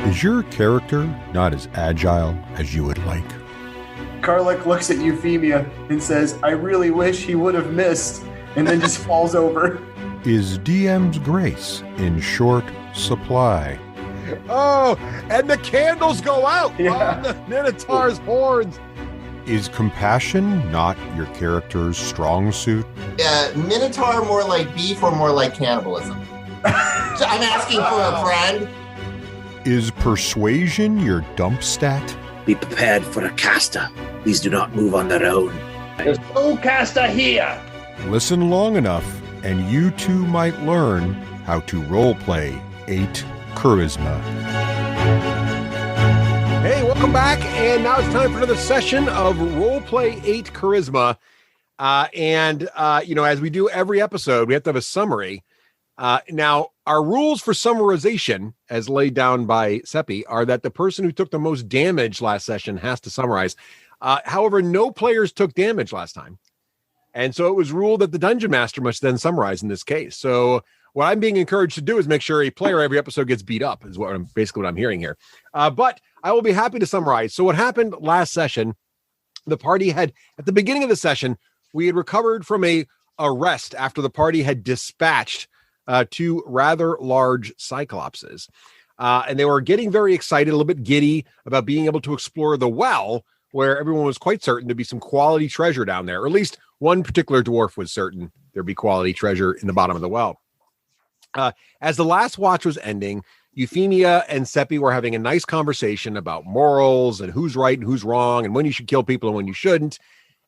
Is your character not as agile as you would like? Karluk looks at Euphemia and says, I really wish he would have missed, and then just falls over. Is DM's grace in short supply? Oh, and the candles go out Yeah. on the Minotaur's horns. Is compassion not your character's strong suit? Minotaur more like beef or more like cannibalism? I'm asking for a friend. Is persuasion your dump stat? Be prepared for a caster. Please do not move on their own. There's no caster here. Listen long enough, and you too might learn how to roleplay 8 Charisma. Hey, welcome back, and now it's time for another session of Roleplay 8 Charisma. As we do every episode, we have to have a summary. Now, our rules for summarization, as laid down by Seppi, are that the person who took the most damage last session has to summarize. However, no players took damage last time. And so it was ruled that the Dungeon Master must then summarize in this case. So what I'm being encouraged to do is make sure a player every episode gets beat up, is what I'm hearing here. But I will be happy to summarize. So what happened last session, the party had, at the beginning of the session, we had recovered from a arrest after the party had dispatched 2 rather large cyclopses. And they were getting very excited, a little bit giddy about being able to explore the well, where everyone was quite certain to be some quality treasure down there, or at least one particular dwarf was certain there'd be quality treasure in the bottom of the well. As the last watch was ending, Euphemia and Seppi were having a nice conversation about morals and who's right and who's wrong and when you should kill people and when you shouldn't.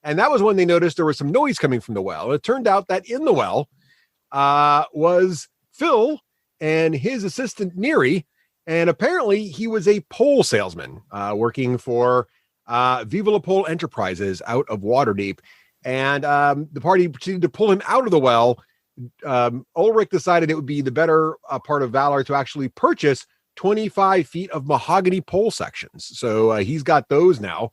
And that was when they noticed there was some noise coming from the well. And it turned out that in the well was Phil and his assistant Neri. And apparently he was a pole salesman working for Viva La Pole Enterprises out of Waterdeep. And the party proceeded to pull him out of the well. Ulrich decided it would be the better part of valor to actually purchase 25 feet of mahogany pole sections. So he's got those now,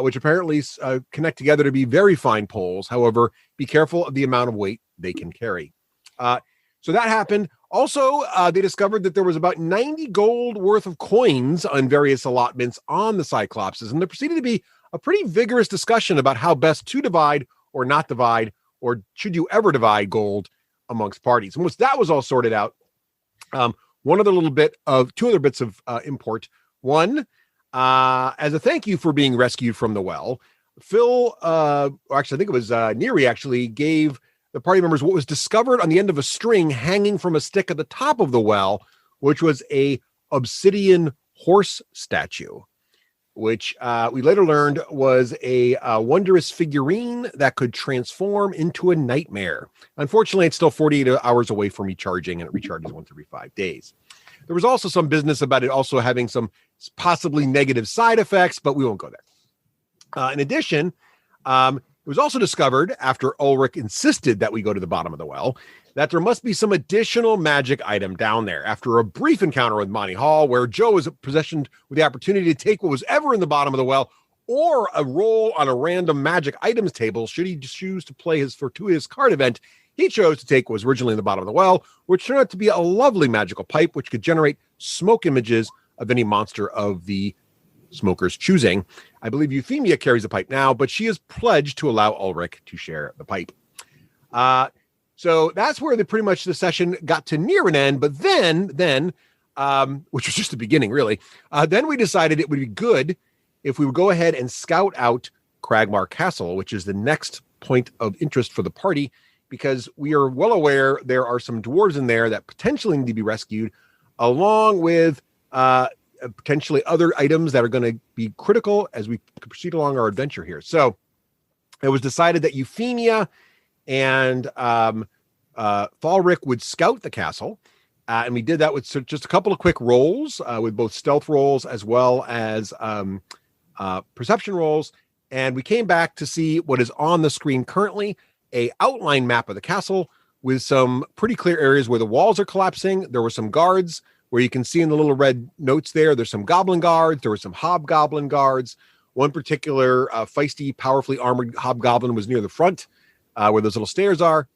which apparently connect together to be very fine poles. However, be careful of the amount of weight they can carry. So that happened. Also, they discovered that there was about 90 gold worth of coins on various allotments on the Cyclopses. And there proceeded to be a pretty vigorous discussion about how best to divide or not divide, or should you ever divide gold amongst parties. And once that was all sorted out, two other bits of import. One, as a thank you for being rescued from the well, Phil, actually, I think it was Neri actually gave the party members what was discovered on the end of a string hanging from a stick at the top of the well, which was a obsidian horse statue, which we later learned was a wondrous figurine that could transform into a nightmare. Unfortunately, it's still 48 hours away from recharging, and it recharges once every 5 days. There was also some business about it also having some possibly negative side effects, but we won't go there. In addition, it was also discovered, after Ulrich insisted that we go to the bottom of the well, that there must be some additional magic item down there. After a brief encounter with Monty Hall, where Joe was possessed with the opportunity to take what was ever in the bottom of the well, or a roll on a random magic items table, should he choose to play his fortuitous card event, he chose to take what was originally in the bottom of the well, which turned out to be a lovely magical pipe, which could generate smoke images of any monster of the smoker's choosing. I believe Euphemia carries the pipe now, but she is pledged to allow Ulrich to share the pipe. So that's where pretty much the session got to near an end. But then, which was just the beginning, really, then we decided it would be good if we would go ahead and scout out Cragmar Castle, which is the next point of interest for the party, because we are well aware there are some dwarves in there that potentially need to be rescued, along with potentially other items that are going to be critical as we proceed along our adventure here. So it was decided that Euphemia and Falric would scout the castle. And we did that with just a couple of quick rolls, with both stealth rolls as well as perception rolls. And we came back to see what is on the screen currently, a outline map of the castle with some pretty clear areas where the walls are collapsing. There were some guards where you can see in the little red notes there's some goblin guards. There were some hobgoblin guards. One particular feisty, powerfully armored hobgoblin was near the front where those little stairs are.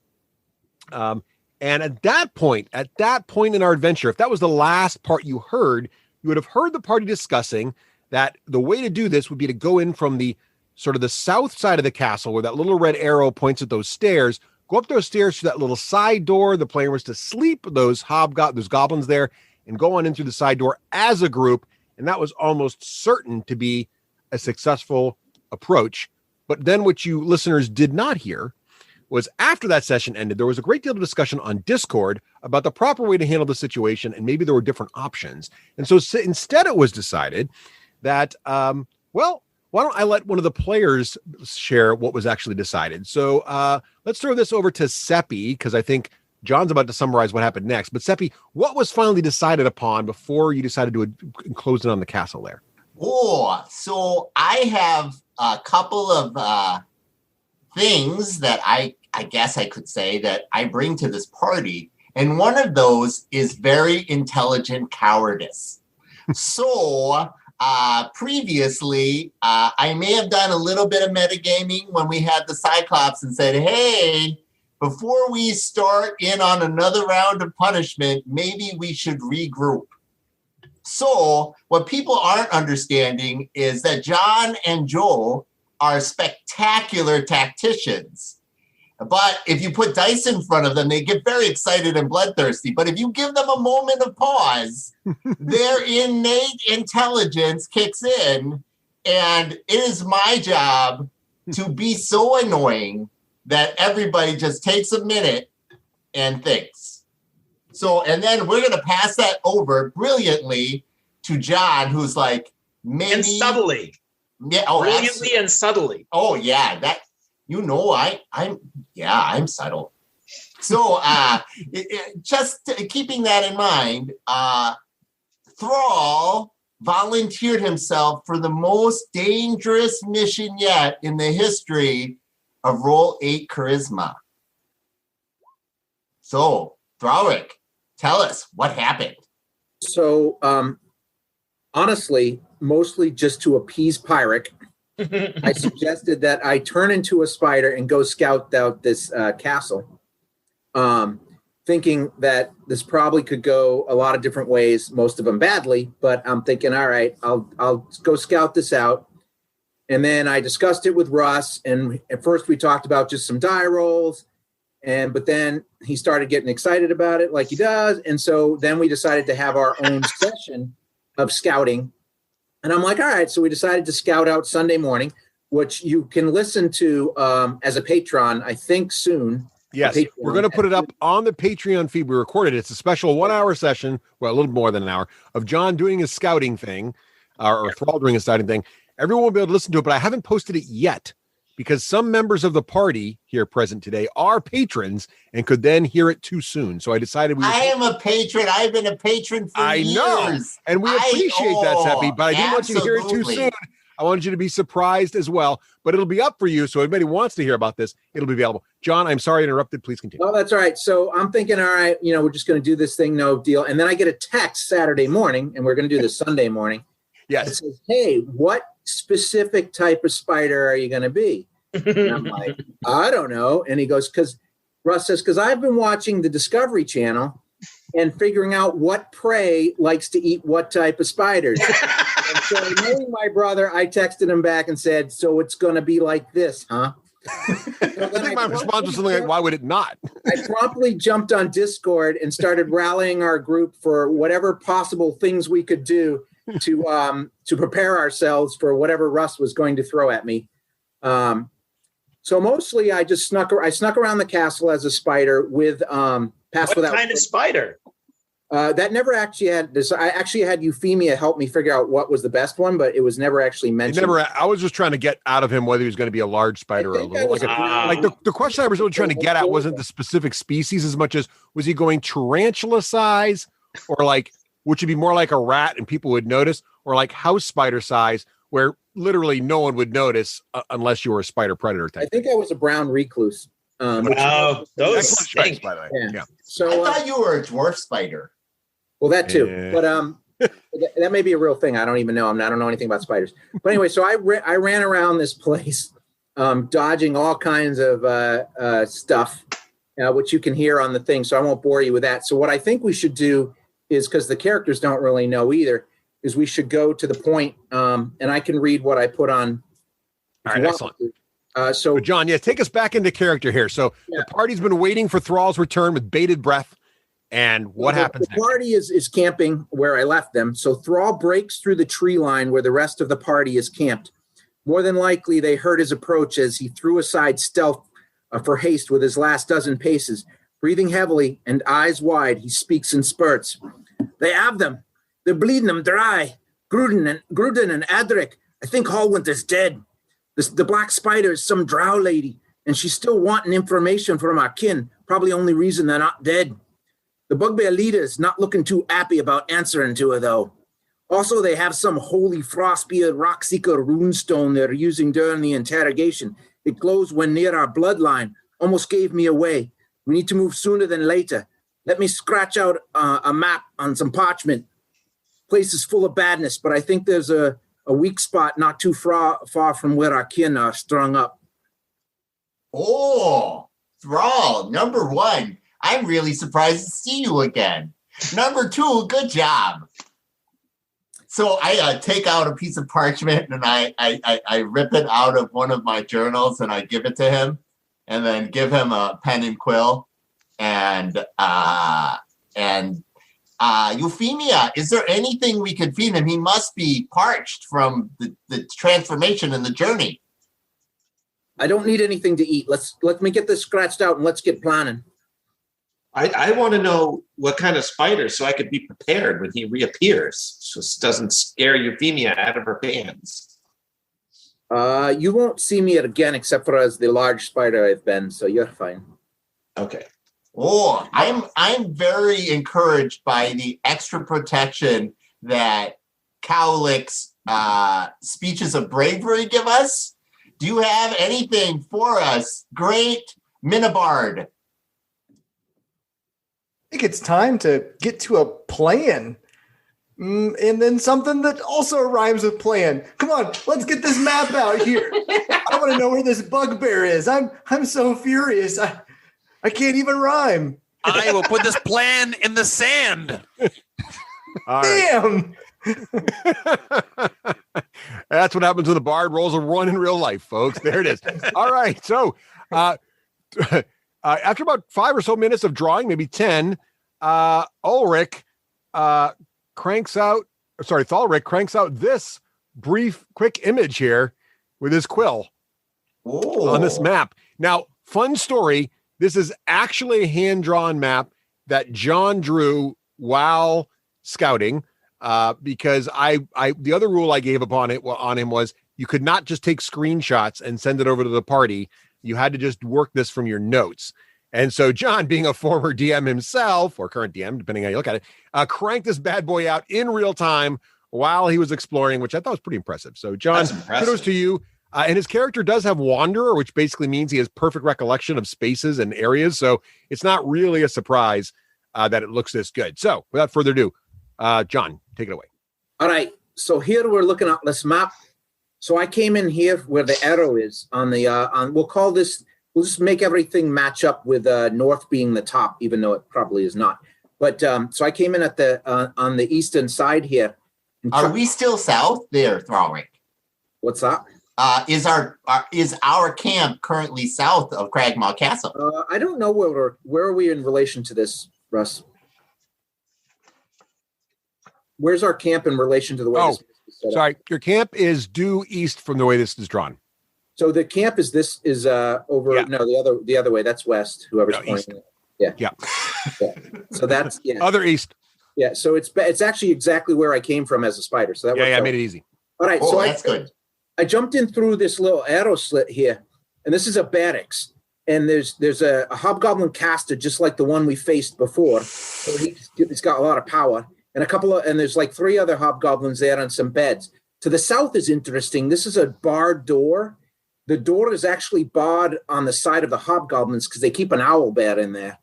And at that point in our adventure, if that was the last part you heard, you would have heard the party discussing that the way to do this would be to go in from the sort of the south side of the castle where that little red arrow points at those stairs, go up those stairs to that little side door. The player was to sleep those goblins there and go on in through the side door as a group. And that was almost certain to be a successful approach. But then what you listeners did not hear was after that session ended, there was a great deal of discussion on Discord about the proper way to handle the situation, and maybe there were different options. And so instead it was decided that, well, why don't I let one of the players share what was actually decided? So let's throw this over to Seppi, because I think John's about to summarize what happened next. But Seppi, what was finally decided upon before you decided to close in on the castle there? Oh, so I have a couple of things that I guess I could say that I bring to this party. And one of those is very intelligent cowardice. So previously, I may have done a little bit of metagaming when we had the Cyclops and said, hey, before we start in on another round of punishment, maybe we should regroup. So what people aren't understanding is that John and Joe are spectacular tacticians. But if you put dice in front of them, they get very excited and bloodthirsty. But if you give them a moment of pause, their innate intelligence kicks in. And it is my job to be so annoying that everybody just takes a minute and thinks. So, and then we're going to pass that over brilliantly to John, who's like, maybe. And subtly. Yeah, oh, brilliantly and subtly. Oh, yeah. That, you know, I'm subtle. So just keeping that in mind, Thrall volunteered himself for the most dangerous mission yet in the history of Roll 8 Charisma. So, Thrallrick, tell us what happened. So, honestly, mostly just to appease Pyric, I suggested that I turn into a spider and go scout out this castle, thinking that this probably could go a lot of different ways, most of them badly, but I'm thinking, all right, I'll go scout this out. And then I discussed it with Russ, and at first we talked about just some die rolls, but then he started getting excited about it like he does, and so then we decided to have our own session of scouting. And I'm like, all right, so we decided to scout out Sunday morning, which you can listen to as a Patreon, I think soon. Yes, we're going to put it up on the Patreon feed. We recorded it. It's a special 1 hour session, well, a little more than an hour, of John doing his scouting thing, or Thrall doing his scouting thing. Everyone will be able to listen to it, but I haven't posted it yet because some members of the party here present today are patrons and could then hear it too soon. So I decided I am a patron. I've been a patron for years. I know, and we appreciate that, Seppi, but I didn't want you to hear it too soon. I wanted you to be surprised as well, but it'll be up for you. So anybody who wants to hear about this, it'll be available. John, I'm sorry I interrupted. Please continue. Oh, that's all right. So I'm thinking, all right, we're just going to do this thing, no deal. And then I get a text Saturday morning, and we're going to do this Sunday morning. Yes. It says, hey, what specific type of spider are you going to be? And I'm like, I don't know. And he goes, Russ says, because I've been watching the Discovery Channel and figuring out what prey likes to eat what type of spiders. And so knowing my brother, I texted him back and said, so it's going to be like this, huh? I think my response was something like, why would it not? I promptly jumped on Discord and started rallying our group for whatever possible things we could do to prepare ourselves for whatever Russ was going to throw at me. So mostly I just snuck around the castle as a spider with pass what without. What kind of spider? That never actually had this. I actually had Euphemia help me figure out what was the best one, but it was never actually mentioned. I was just trying to get out of him whether he was going to be a large spider or a little. The question I was really trying to get at wasn't the specific species as much as was he going tarantula size or like which would be more like a rat and people would notice, or like house spider size where literally no one would notice unless you were a spider predator type. I think I was a brown recluse. Wow, those stink. By the way. Yeah. So I thought you were a dwarf spider. Well, that too, but that may be a real thing. I don't even know. I don't know anything about spiders. But anyway, so I ran around this place, dodging all kinds of stuff, which you can hear on the thing. So I won't bore you with that. So what I think we should do is, because the characters don't really know either, is we should go to the point, and I can read what I put on. All right, excellent. So, John, take us back into character here. So the party's been waiting for Thrall's return with bated breath. And what happens next? The party is camping where I left them. So Thrall breaks through the tree line where the rest of the party is camped. More than likely, they heard his approach as he threw aside stealth for haste with his last dozen paces. Breathing heavily and eyes wide, he speaks in spurts. They have them. They're bleeding them dry. Gruden and Adric. I think Hallwinter's dead. The Black Spider is some drow lady, and she's still wanting information from our kin. Probably only reason they're not dead. The Bugbear leader is not looking too happy about answering to her, though. Also, they have some holy Frostbeard Rockseeker runestone they're using during the interrogation. It glows when near our bloodline. Almost gave me away. We need to move sooner than later. Let me scratch out a map on some parchment. Place is full of badness, but I think there's a weak spot not too far from where our kin are strung up. Oh, Thrall, number one. I'm really surprised to see you again. Number two, good job. So I take out a piece of parchment and I rip it out of one of my journals and I give it to him, and then give him a pen and quill. And Euphemia, is there anything we could feed him? He must be parched from the transformation and the journey. I don't need anything to eat. Let me get this scratched out and let's get planning. I want to know what kind of spider so I could be prepared when he reappears. Just doesn't scare Euphemia out of her pants. You won't see me again except for as the large spider I've been, so you're fine. Okay. Oh, I'm very encouraged by the extra protection that Cowlick's speeches of bravery give us. Do you have anything for us, great Minibard? I think it's time to get to a plan. And then something that also rhymes with plan. Come on, let's get this map out here. I want to know where this bugbear is. I'm so furious. I can't even rhyme. I will put this plan in the sand. Damn. That's what happens when the bard rolls a 1 in real life, folks. There it is. All right. So after about 5 or so minutes of drawing, maybe 10, Thalric cranks out this brief, quick image here with his quill on this map. Now, fun story. This is actually a hand-drawn map that John drew while scouting, because the other rule I gave on him was you could not just take screenshots and send it over to the party. You had to just work this from your notes. And so John, being a former DM himself, or current DM, depending how you look at it, cranked this bad boy out in real time while he was exploring, which I thought was pretty impressive. So John, kudos to you. And his character does have Wanderer, which basically means he has perfect recollection of spaces and areas. So it's not really a surprise that it looks this good. So without further ado, John, take it away. All right. So here we're looking at this map. So I came in here where the arrow is on the, we'll just make everything match up with north being the top, even though it probably is not. But so I came in at on the eastern side here. Are we still south there, Thalric? What's that? Is our camp currently south of Cragmaw Castle? I don't know where are we in relation to this, Russ? Where's our camp in relation to the way this is set up? Sorry, your camp is due east from the way this is drawn. So the camp is over. Yeah. No, the other way. That's west. Whoever's pointing. Yeah. So that's other east. Yeah. So it's actually exactly where I came from as a spider. So that I made it easy. All right. So that's good. I jumped in through this little arrow slit here, and this is a barracks. And there's a hobgoblin caster just like the one we faced before. So he's got a lot of power, and there's like 3 other hobgoblins there on some beds. To the south is interesting. This is a barred door. The door is actually barred on the side of the hobgoblins because they keep an owl bear in there.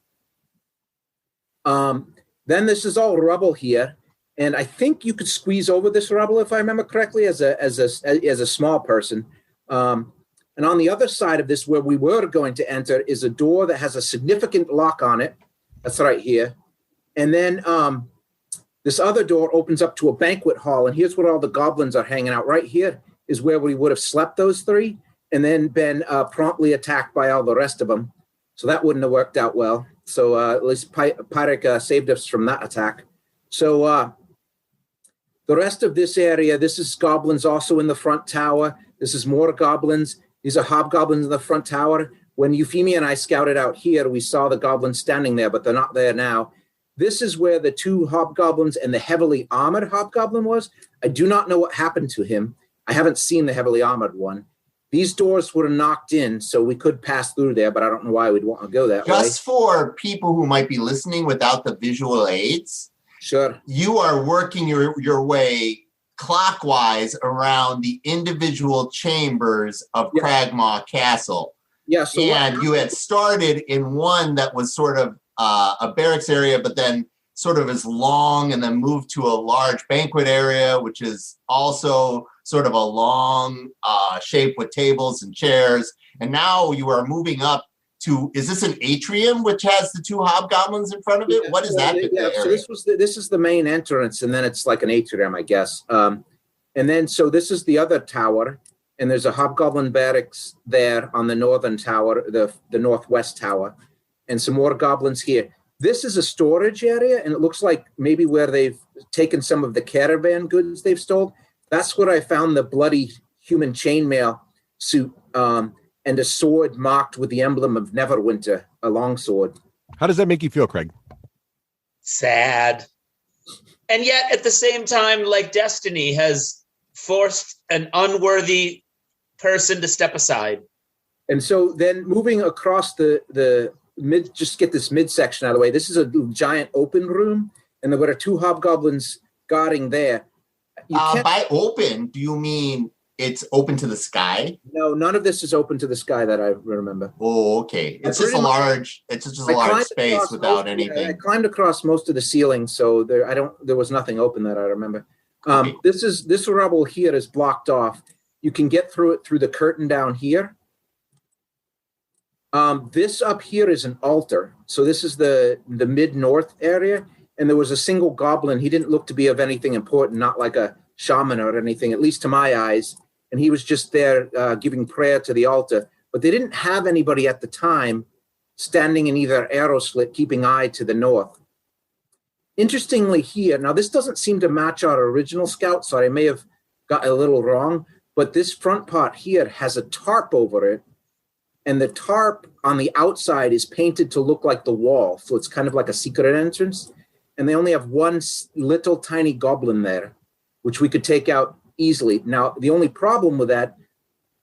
Then this is all rubble here. And I think you could squeeze over this rubble, if I remember correctly, as a small person. And on the other side of this, where we were going to enter, is a door that has a significant lock on it. That's right here. And then This other door opens up to a banquet hall, and here's where all the goblins are hanging out. Right here is where we would have slept, those three, and then been promptly attacked by all the rest of them. So that wouldn't have worked out well. So at least Pyric saved us from that attack. So the rest of this area, this is goblins also in the front tower. This is more goblins. These are hobgoblins in the front tower. When Euphemia and I scouted out here, we saw the goblins standing there, but they're not there now. This is where the two hobgoblins and the heavily armored hobgoblin was. I do not know what happened to him. I haven't seen the heavily armored one. These doors were knocked in, so we could pass through there, but I don't know why we'd want to go that way. Just for people who might be listening without the visual aids, sure, you are working your way clockwise around the individual chambers of Cragmaw Castle. Yeah, so and you had started in one that was sort of a barracks area, but then sort of is long, and then moved to a large banquet area, which is also sort of a long shape with tables and chairs. And now you are moving up to, is this an atrium which has the two hobgoblins in front of it? What is that? So this is the main entrance, and then it's like an atrium, I guess. And then, so this is the other tower, and there's a hobgoblin barracks there on the northern tower, the northwest tower, and some more goblins here. This is a storage area, and it looks like maybe where they've taken some of the caravan goods they've stolen. That's where I found the bloody human chainmail suit and a sword marked with the emblem of Neverwinter, a longsword. How does that make you feel, Craig? Sad. And yet, at the same time, like destiny has forced an unworthy person to step aside. And so then moving across the mid, just get this midsection out of the way. This is a giant open room, and there were two hobgoblins guarding there. By open, do you mean it's open to the sky? No, none of this is open to the sky that I remember. Oh, okay. It's just a large space without anything. I climbed across most of the ceiling, so there was nothing open that I remember. Okay. This rubble here is blocked off. You can get through it through the curtain down here. This up here is an altar. So this is the mid-north area. And there was a single goblin. He didn't look to be of anything important, not like a shaman or anything, at least to my eyes. And he was just there giving prayer to the altar. But they didn't have anybody at the time standing in either arrow slit, keeping eye to the north. Interestingly here, now this doesn't seem to match our original scout, so I may have got a little wrong, but this front part here has a tarp over it. And the tarp on the outside is painted to look like the wall. So it's kind of like a secret entrance. And they only have one little tiny goblin there, which we could take out easily. Now, the only problem with that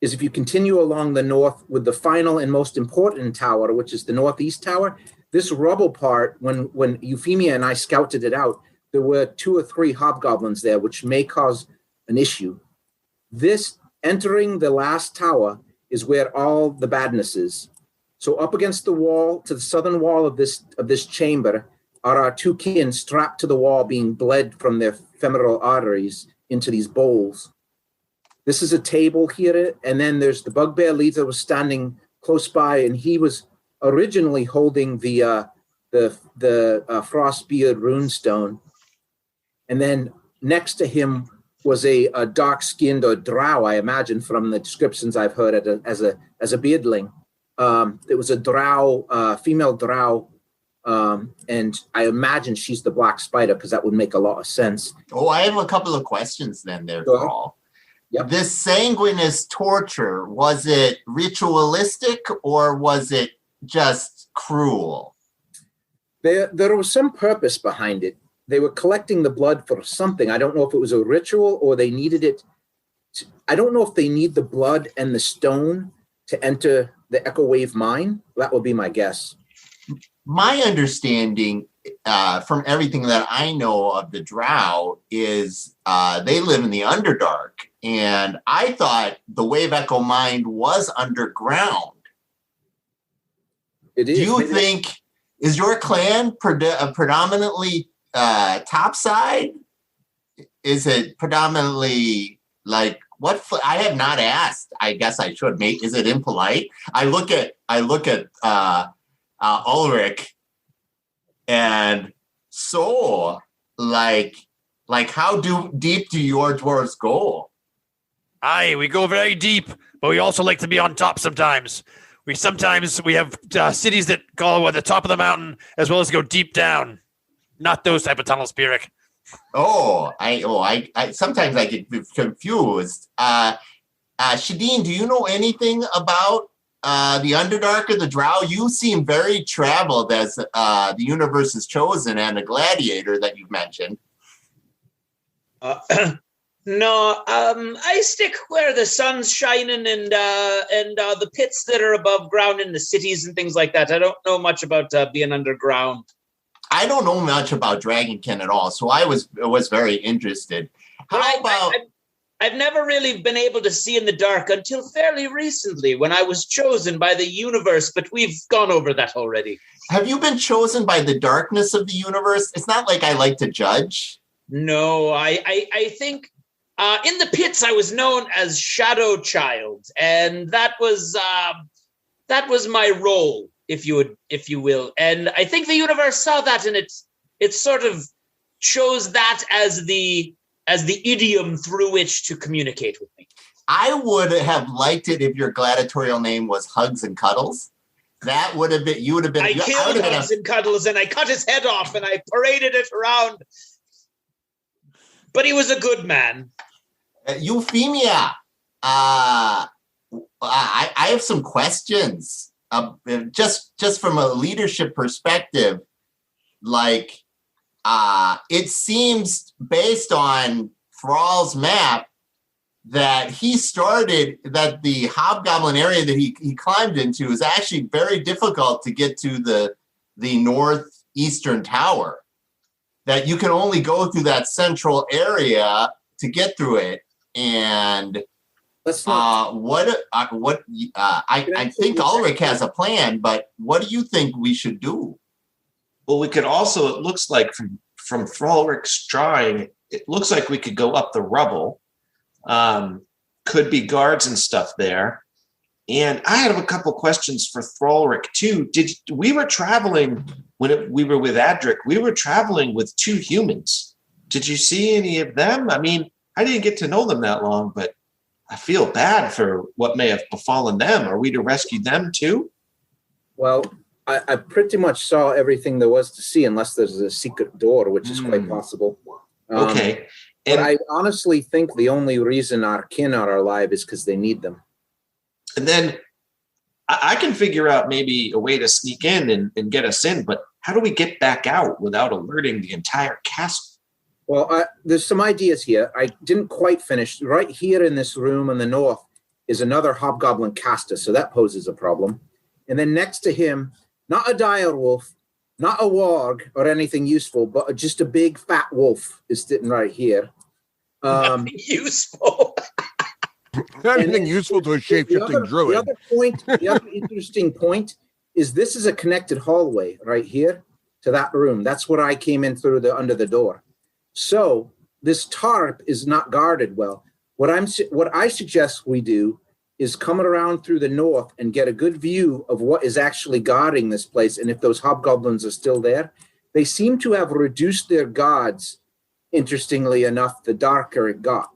is if you continue along the north with the final and most important tower, which is the northeast tower, this rubble part, when Euphemia and I scouted it out, there were 2 or 3 hobgoblins there, which may cause an issue. This entering the last tower is where all the badness is. So up against the wall, to the southern wall of this chamber, are our 2 kin strapped to the wall, being bled from their femoral arteries into these bowls. This is a table here, and then there's the bugbear leader was standing close by, and he was originally holding the Frostbeard runestone. And then next to him was a dark-skinned or drow, I imagine, from the descriptions I've heard as a beardling. It was a drow, female drow, and I imagine she's the Black Spider, because that would make a lot of sense. Oh, I have a couple of questions then there, Carl. Yep. This sanguineous torture, was it ritualistic or was it just cruel? There was some purpose behind it. They were collecting the blood for something. I don't know if it was a ritual or they needed it. I don't know if they need the blood and the stone to enter the Echo Wave mine. That would be my guess. My understanding from everything that I know of the Drow is they live in the Underdark. And I thought the Wave Echo mine was underground. It is. Do you think, is your clan predominantly topside? Is it predominantly like what? I have not asked. I guess I should. Is it impolite? I look at Ulrich, and so like how deep do your dwarves go? Aye, we go very deep, but we also like to be on top sometimes. We have cities that go at the top of the mountain as well as go deep down. Not those type of tunnels, Pirik. I sometimes I get confused. Shadeen, do you know anything about the Underdark or the Drow? You seem very traveled as the universe is chosen and a gladiator that you've mentioned. No, I stick where the sun's shining and the pits that are above ground in the cities and things like that. I don't know much about being underground. I don't know much about Dragonkin at all, so I was very interested. I've never really been able to see in the dark until fairly recently when I was chosen by the universe, but we've gone over that already. Have you been chosen by the darkness of the universe? It's not like I like to judge. No, I think in the pits I was known as Shadow Child, and that was my role, if you will. And I think the universe saw that, and it sort of chose that as the idiom through which to communicate with me. I would have liked it if your gladiatorial name was Hugs and Cuddles. That would have been, you would have been. I killed Hugs and Cuddles, and I cut his head off, and I paraded it around. But he was a good man. Euphemia, I have some questions. Just from a leadership perspective, like it seems based on Thrall's map that the hobgoblin area that he climbed into is actually very difficult to get to the northeastern tower. That you can only go through that central area to get through it. And I think Ulrich has a plan, but what do you think we should do? Well, we could also, it looks like from Thrallrich's drawing, it looks like we could go up the rubble. Could be guards and stuff there. And I have a couple questions for Thrallrich too. We were traveling we were with Adric, we were traveling with 2 humans. Did you see any of them? I mean, I didn't get to know them that long, but I feel bad for what may have befallen them. Are we to rescue them too? Well, I pretty much saw everything there was to see, unless there's a secret door, which is quite possible. Okay. But I honestly think the only reason our kin are alive is because they need them. And then I can figure out maybe a way to sneak in and get us in, but how do we get back out without alerting the entire castle? Well, there's some ideas here. I didn't quite finish. Right here in this room in the north is another hobgoblin caster, so that poses a problem. And then next to him, not a dire wolf, not a warg or anything useful, but just a big fat wolf is sitting right here. Nothing useful. Not anything useful to a shape-shifting druid. The other interesting point is this is a connected hallway right here to that room. That's what I came in through under the door. So this tarp is not guarded well. What I suggest we do is come around through the north and get a good view of what is actually guarding this place. And if those hobgoblins are still there, they seem to have reduced their guards, interestingly enough, the darker it got.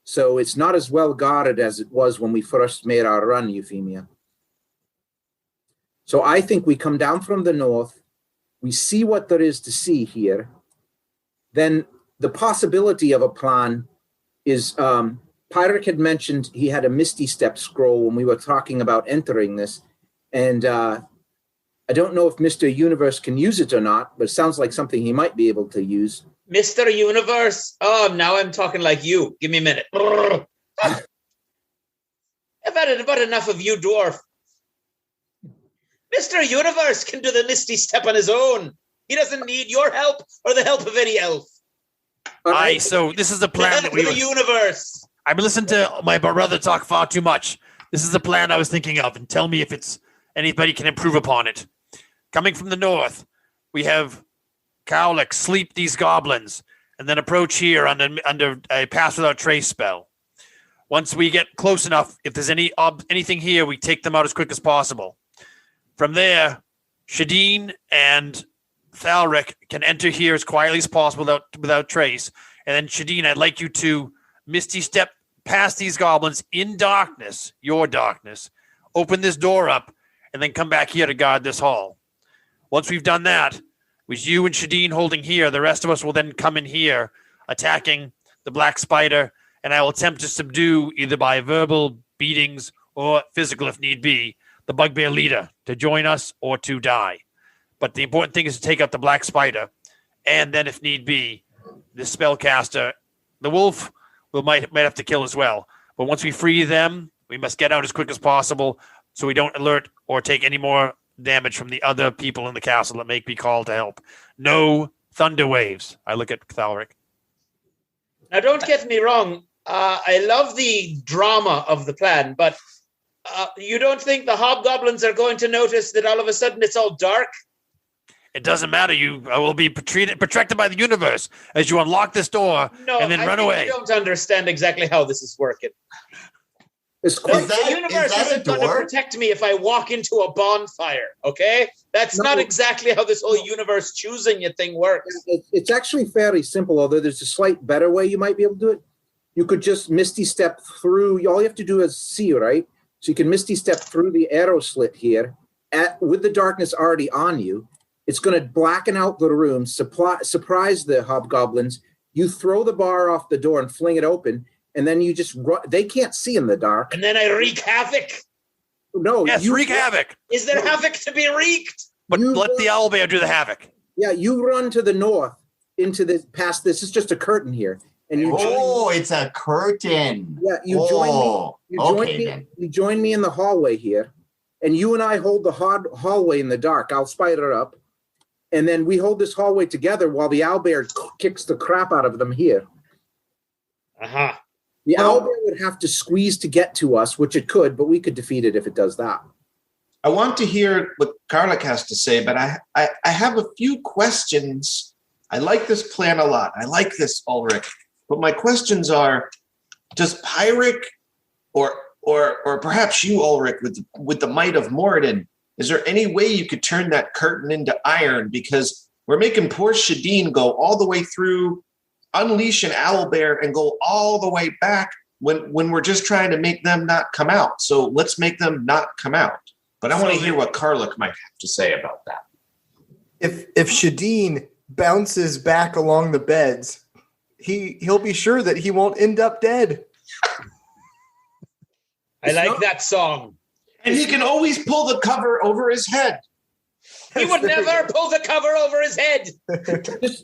So it's not as well guarded as it was when we first made our run, Euphemia. So I think we come down from the north, we see what there is to see here. Then the possibility of a plan is, Pyric had mentioned he had a Misty Step scroll when we were talking about entering this. And I don't know if Mr. Universe can use it or not, but it sounds like something he might be able to use. Mr. Universe? Oh, now I'm talking like you. Give me a minute. I've had about enough of you, dwarf. Mr. Universe can do the Misty Step on his own. He doesn't need your help or the help of any elf. Aye, so this is the plan that we the universe. I've listened to my brother talk far too much. This is the plan I was thinking of, and tell me if it's anybody can improve upon it. Coming from the north, we have Cowlick sleep these goblins, and then approach here under a pass without trace spell. Once we get close enough, if there's anything here, we take them out as quick as possible. From there, Shadeen and Thalric can enter here as quietly as possible without trace. And then Shadeen, I'd like you to misty step past these goblins in darkness, your darkness, open this door up, and then come back here to guard this hall. Once we've done that, with you and Shadeen holding here, the rest of us will then come in here, attacking the Black Spider, and I will attempt to subdue, either by verbal beatings or physical if need be, the Bugbear leader to join us or to die. But the important thing is to take out the Black Spider, and then if need be, the spellcaster, the wolf, might have to kill as well. But once we free them, we must get out as quick as possible so we don't alert or take any more damage from the other people in the castle that may be called to help. No thunder waves. I look at Thalric. Now, don't get me wrong. I love the drama of the plan, but you don't think the hobgoblins are going to notice that all of a sudden it's all dark? It doesn't matter. You will be protected by the universe as you unlock this door and then run away. I don't understand exactly how this is working. The universe isn't going to protect me if I walk into a bonfire, okay? That's not exactly how this whole universe choosing you thing works. It's actually fairly simple, although there's a slight better way you might be able to do it. You could just misty step through. All you have to do is see, right? So you can misty step through the arrow slit here with the darkness already on you. It's going to blacken out the room, surprise the hobgoblins. You throw the bar off the door and fling it open, and then you just run. They can't see in the dark. And then I wreak havoc. No, yes, wreak havoc. Is there havoc to be wreaked? But let the owlbear do the havoc. Yeah, you run to the north into this past this. It's just a curtain here. And you it's a curtain. Yeah, you join me in the hallway here, and you and I hold the hallway in the dark. I'll spider up, and then we hold this hallway together while the owlbear kicks the crap out of them here. The owlbear would have to squeeze to get to us, which it could, but we could defeat it if it does that. I want to hear what Karlach has to say, but I have a few questions. I like this plan a lot. I like this, Ulrich. But my questions are, does Pyric or perhaps you, Ulrich, with the might of Moradin, is there any way you could turn that curtain into iron? Because we're making poor Shadeen go all the way through, unleash an owlbear, and go all the way back when we're just trying to make them not come out. So let's make them not come out. But I want to hear what Karlach might have to say about that. If Shadeen bounces back along the beds, he'll be sure that he won't end up dead. I like that song. And he can always pull the cover over his head. He would never pull the cover over his head.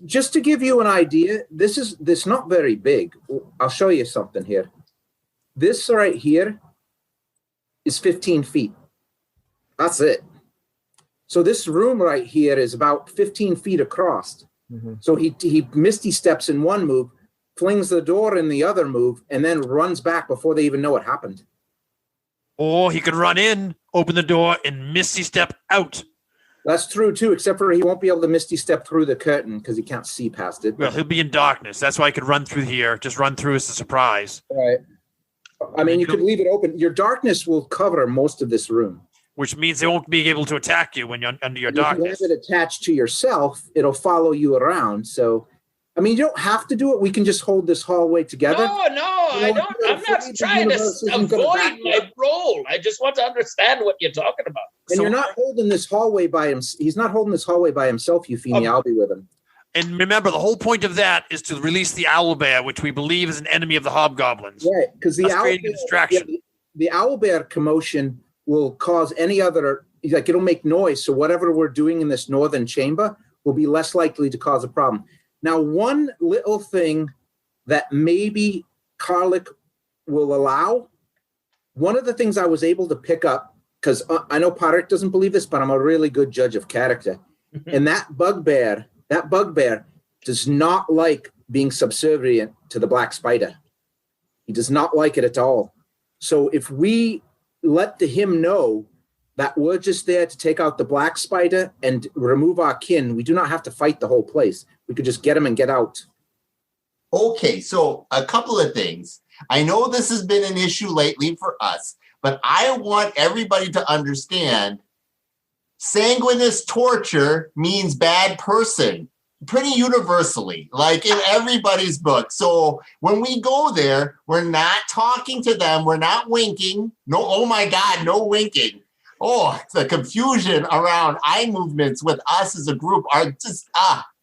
Just to give you an idea, this is not very big. I'll show you something here. This right here is 15 feet. That's it. So this room right here is about 15 feet across. Mm-hmm. So he misty steps in one move, flings the door in the other move, and then runs back before they even know what happened. Or he could run in, open the door, and misty step out. That's true, too, except for he won't be able to misty step through the curtain because he can't see past it. Well, he'll be in darkness. That's why he could run through here. Just run through as a surprise. Right. I mean, you could leave it open. Your darkness will cover most of this room. Which means they won't be able to attack you when you're under your darkness. If you have it attached to yourself, it'll follow you around. So, I mean, you don't have to do it. We can just hold this hallway together. No, I don't. I'm not trying to avoid my role. I just want to understand what you're talking about. And you're not holding this hallway by him. He's not holding this hallway by himself, Euphemia. I'll be with him. And remember, the whole point of that is to release the owlbear, which we believe is an enemy of the hobgoblins. Right, because the owlbear distraction. Yeah, the owlbear commotion will cause any other, like it'll make noise. So whatever we're doing in this northern chamber will be less likely to cause a problem. Now, one little thing that maybe Karlach will allow, one of the things I was able to pick up, because I know Pyric doesn't believe this, but I'm a really good judge of character. And that bugbear does not like being subservient to the Black Spider. He does not like it at all. So if we let him know that we're just there to take out the Black Spider and remove our kin, we do not have to fight the whole place. We could just get him and get out. Okay, so a couple of things. I know this has been an issue lately for us, but I want everybody to understand sanguineous torture means bad person, pretty universally, like in everybody's book. So when we go there, we're not talking to them. We're not winking. No, oh my God, no winking. Oh, the confusion around eye movements with us as a group are just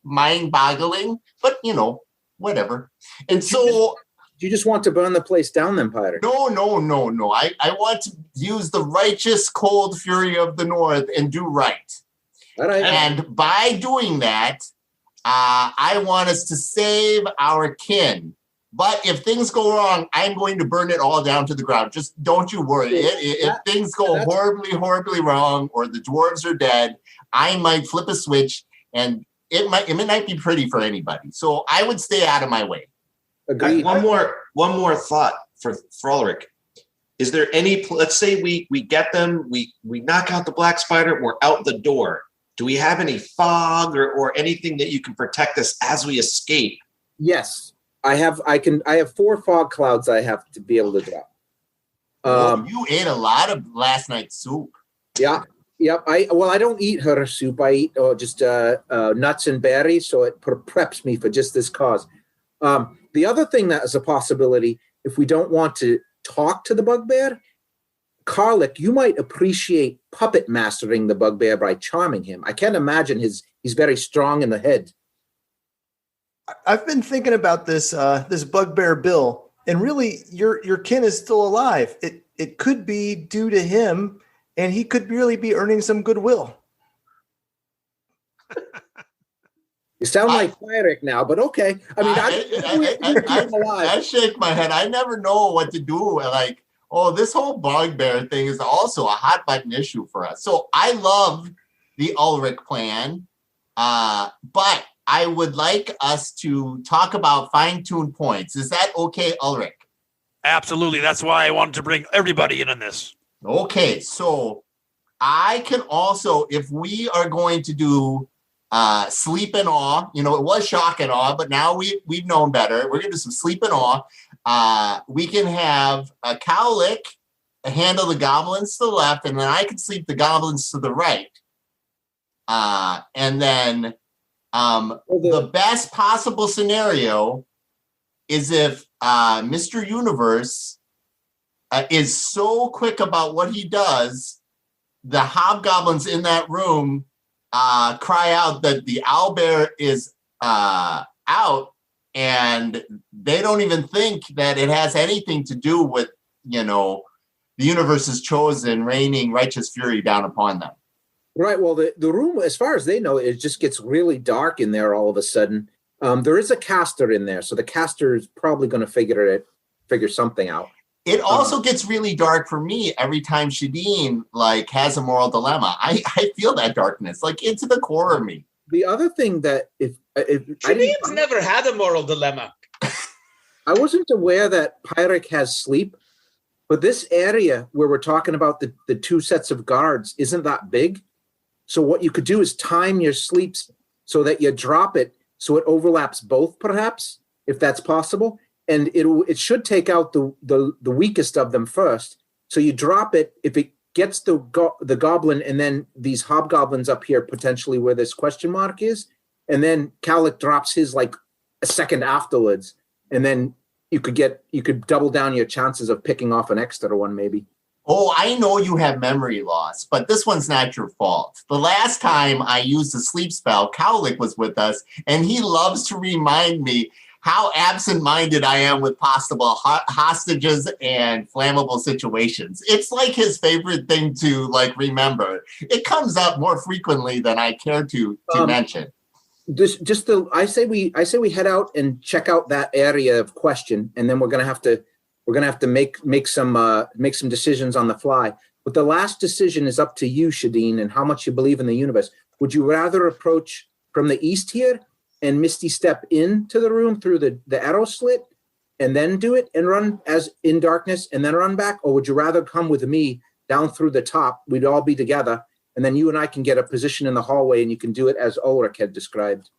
mind-boggling, but whatever. And so you just want to burn the place down then, Pirate? No. I want to use the righteous cold fury of the North and do right. All right. And by doing that, I want us to save our kin. But if things go wrong, I'm going to burn it all down to the ground. Just don't you worry. If things go horribly, horribly wrong, or the dwarves are dead, I might flip a switch, and it might be pretty for anybody. So I would stay out of my way. Agreed. One more thought for Ulrich. Is there any? Let's say we get them, we knock out the black spider, and we're out the door. Do we have any fog or anything that you can protect us as we escape? Yes, I have. I have 4 fog clouds I have to be able to drop. You ate a lot of last night's soup. Yeah. Yep. I don't eat her soup. I eat just nuts and berries, so it preps me for just this cause. The other thing that is a possibility, if we don't want to talk to the bugbear, Karlik, you might appreciate puppet mastering the bugbear by charming him. I can't imagine he's very strong in the head. I've been thinking about this bugbear bill, and really, your kin is still alive. It could be due to him, and he could really be earning some goodwill. You sound like Cleric now, but okay. I mean, I shake my head. I never know what to do. Like, this whole bugbear thing is also a hot button issue for us. So I love the Ulrich plan, but I would like us to talk about fine-tuned points. Is that okay, Ulrich? Absolutely. That's why I wanted to bring everybody in on this. Okay, so I can also, if we are going to do sleep and awe, it was shock and awe, but now we've known better. We're going to do some sleep and awe. We can have a Cowlick handle the goblins to the left, and then I can sleep the goblins to the right. And then the best possible scenario is if Mr. Universe is so quick about what he does, the hobgoblins in that room cry out that the owlbear is out, and they don't even think that it has anything to do with, the universe's chosen raining righteous fury down upon them. Right. Well, the room, as far as they know, it just gets really dark in there all of a sudden. There is a caster in there, so the caster is probably going to figure something out. It also gets really dark for me every time Shadeen has a moral dilemma. I feel that darkness into the core of me. The other thing that if Shadeen's never had a moral dilemma. I wasn't aware that Pyric has sleep, but this area where we're talking about the 2 sets of guards isn't that big. So what you could do is time your sleeps so that you drop it so it overlaps both, perhaps, if that's possible. And it should take out the weakest of them first. So you drop it. If it gets the goblin and then these hobgoblins up here, potentially where this question mark is, and then Cowlick drops his a second afterwards, and then you could double down your chances of picking off an extra one, maybe. Oh, I know you have memory loss, but this one's not your fault. The last time I used a sleep spell, Cowlick was with us, and he loves to remind me how absent-minded I am with possible hostages and flammable situations. It's his favorite thing to remember. It comes up more frequently than I care to mention. I say we head out and check out that area of question, and then we're gonna have to make some decisions on the fly. But the last decision is up to you, Shadeen, and how much you believe in the universe. Would you rather approach from the east here and Misty step into the room through the arrow slit and then do it and run as in darkness and then run back? Or would you rather come with me down through the top? We'd all be together, and then you and I can get a position in the hallway, and you can do it as Ulrich had described.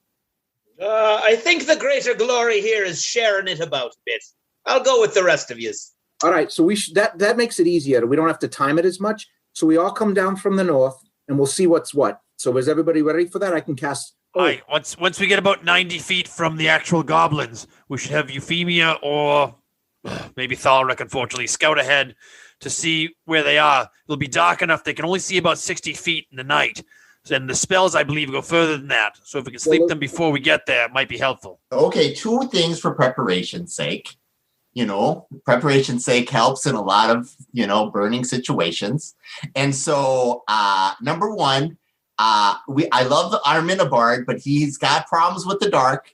I think the greater glory here is sharing it about a bit. I'll go with the rest of yous. All right, so that makes it easier. We don't have to time it as much. So we all come down from the north, and we'll see what's what. So is everybody ready for that? I can cast. All right. Once we get about 90 feet from the actual goblins, we should have Euphemia or maybe Thalric, unfortunately, scout ahead to see where they are. It'll be dark enough they can only see about 60 feet in the night. And the spells, I believe, go further than that. So if we can sleep them before we get there, it might be helpful. Okay, 2 things for preparation's sake. Preparation's sake helps in a lot of, burning situations. And so, number 1, I love our Minibard, but he's got problems with the dark.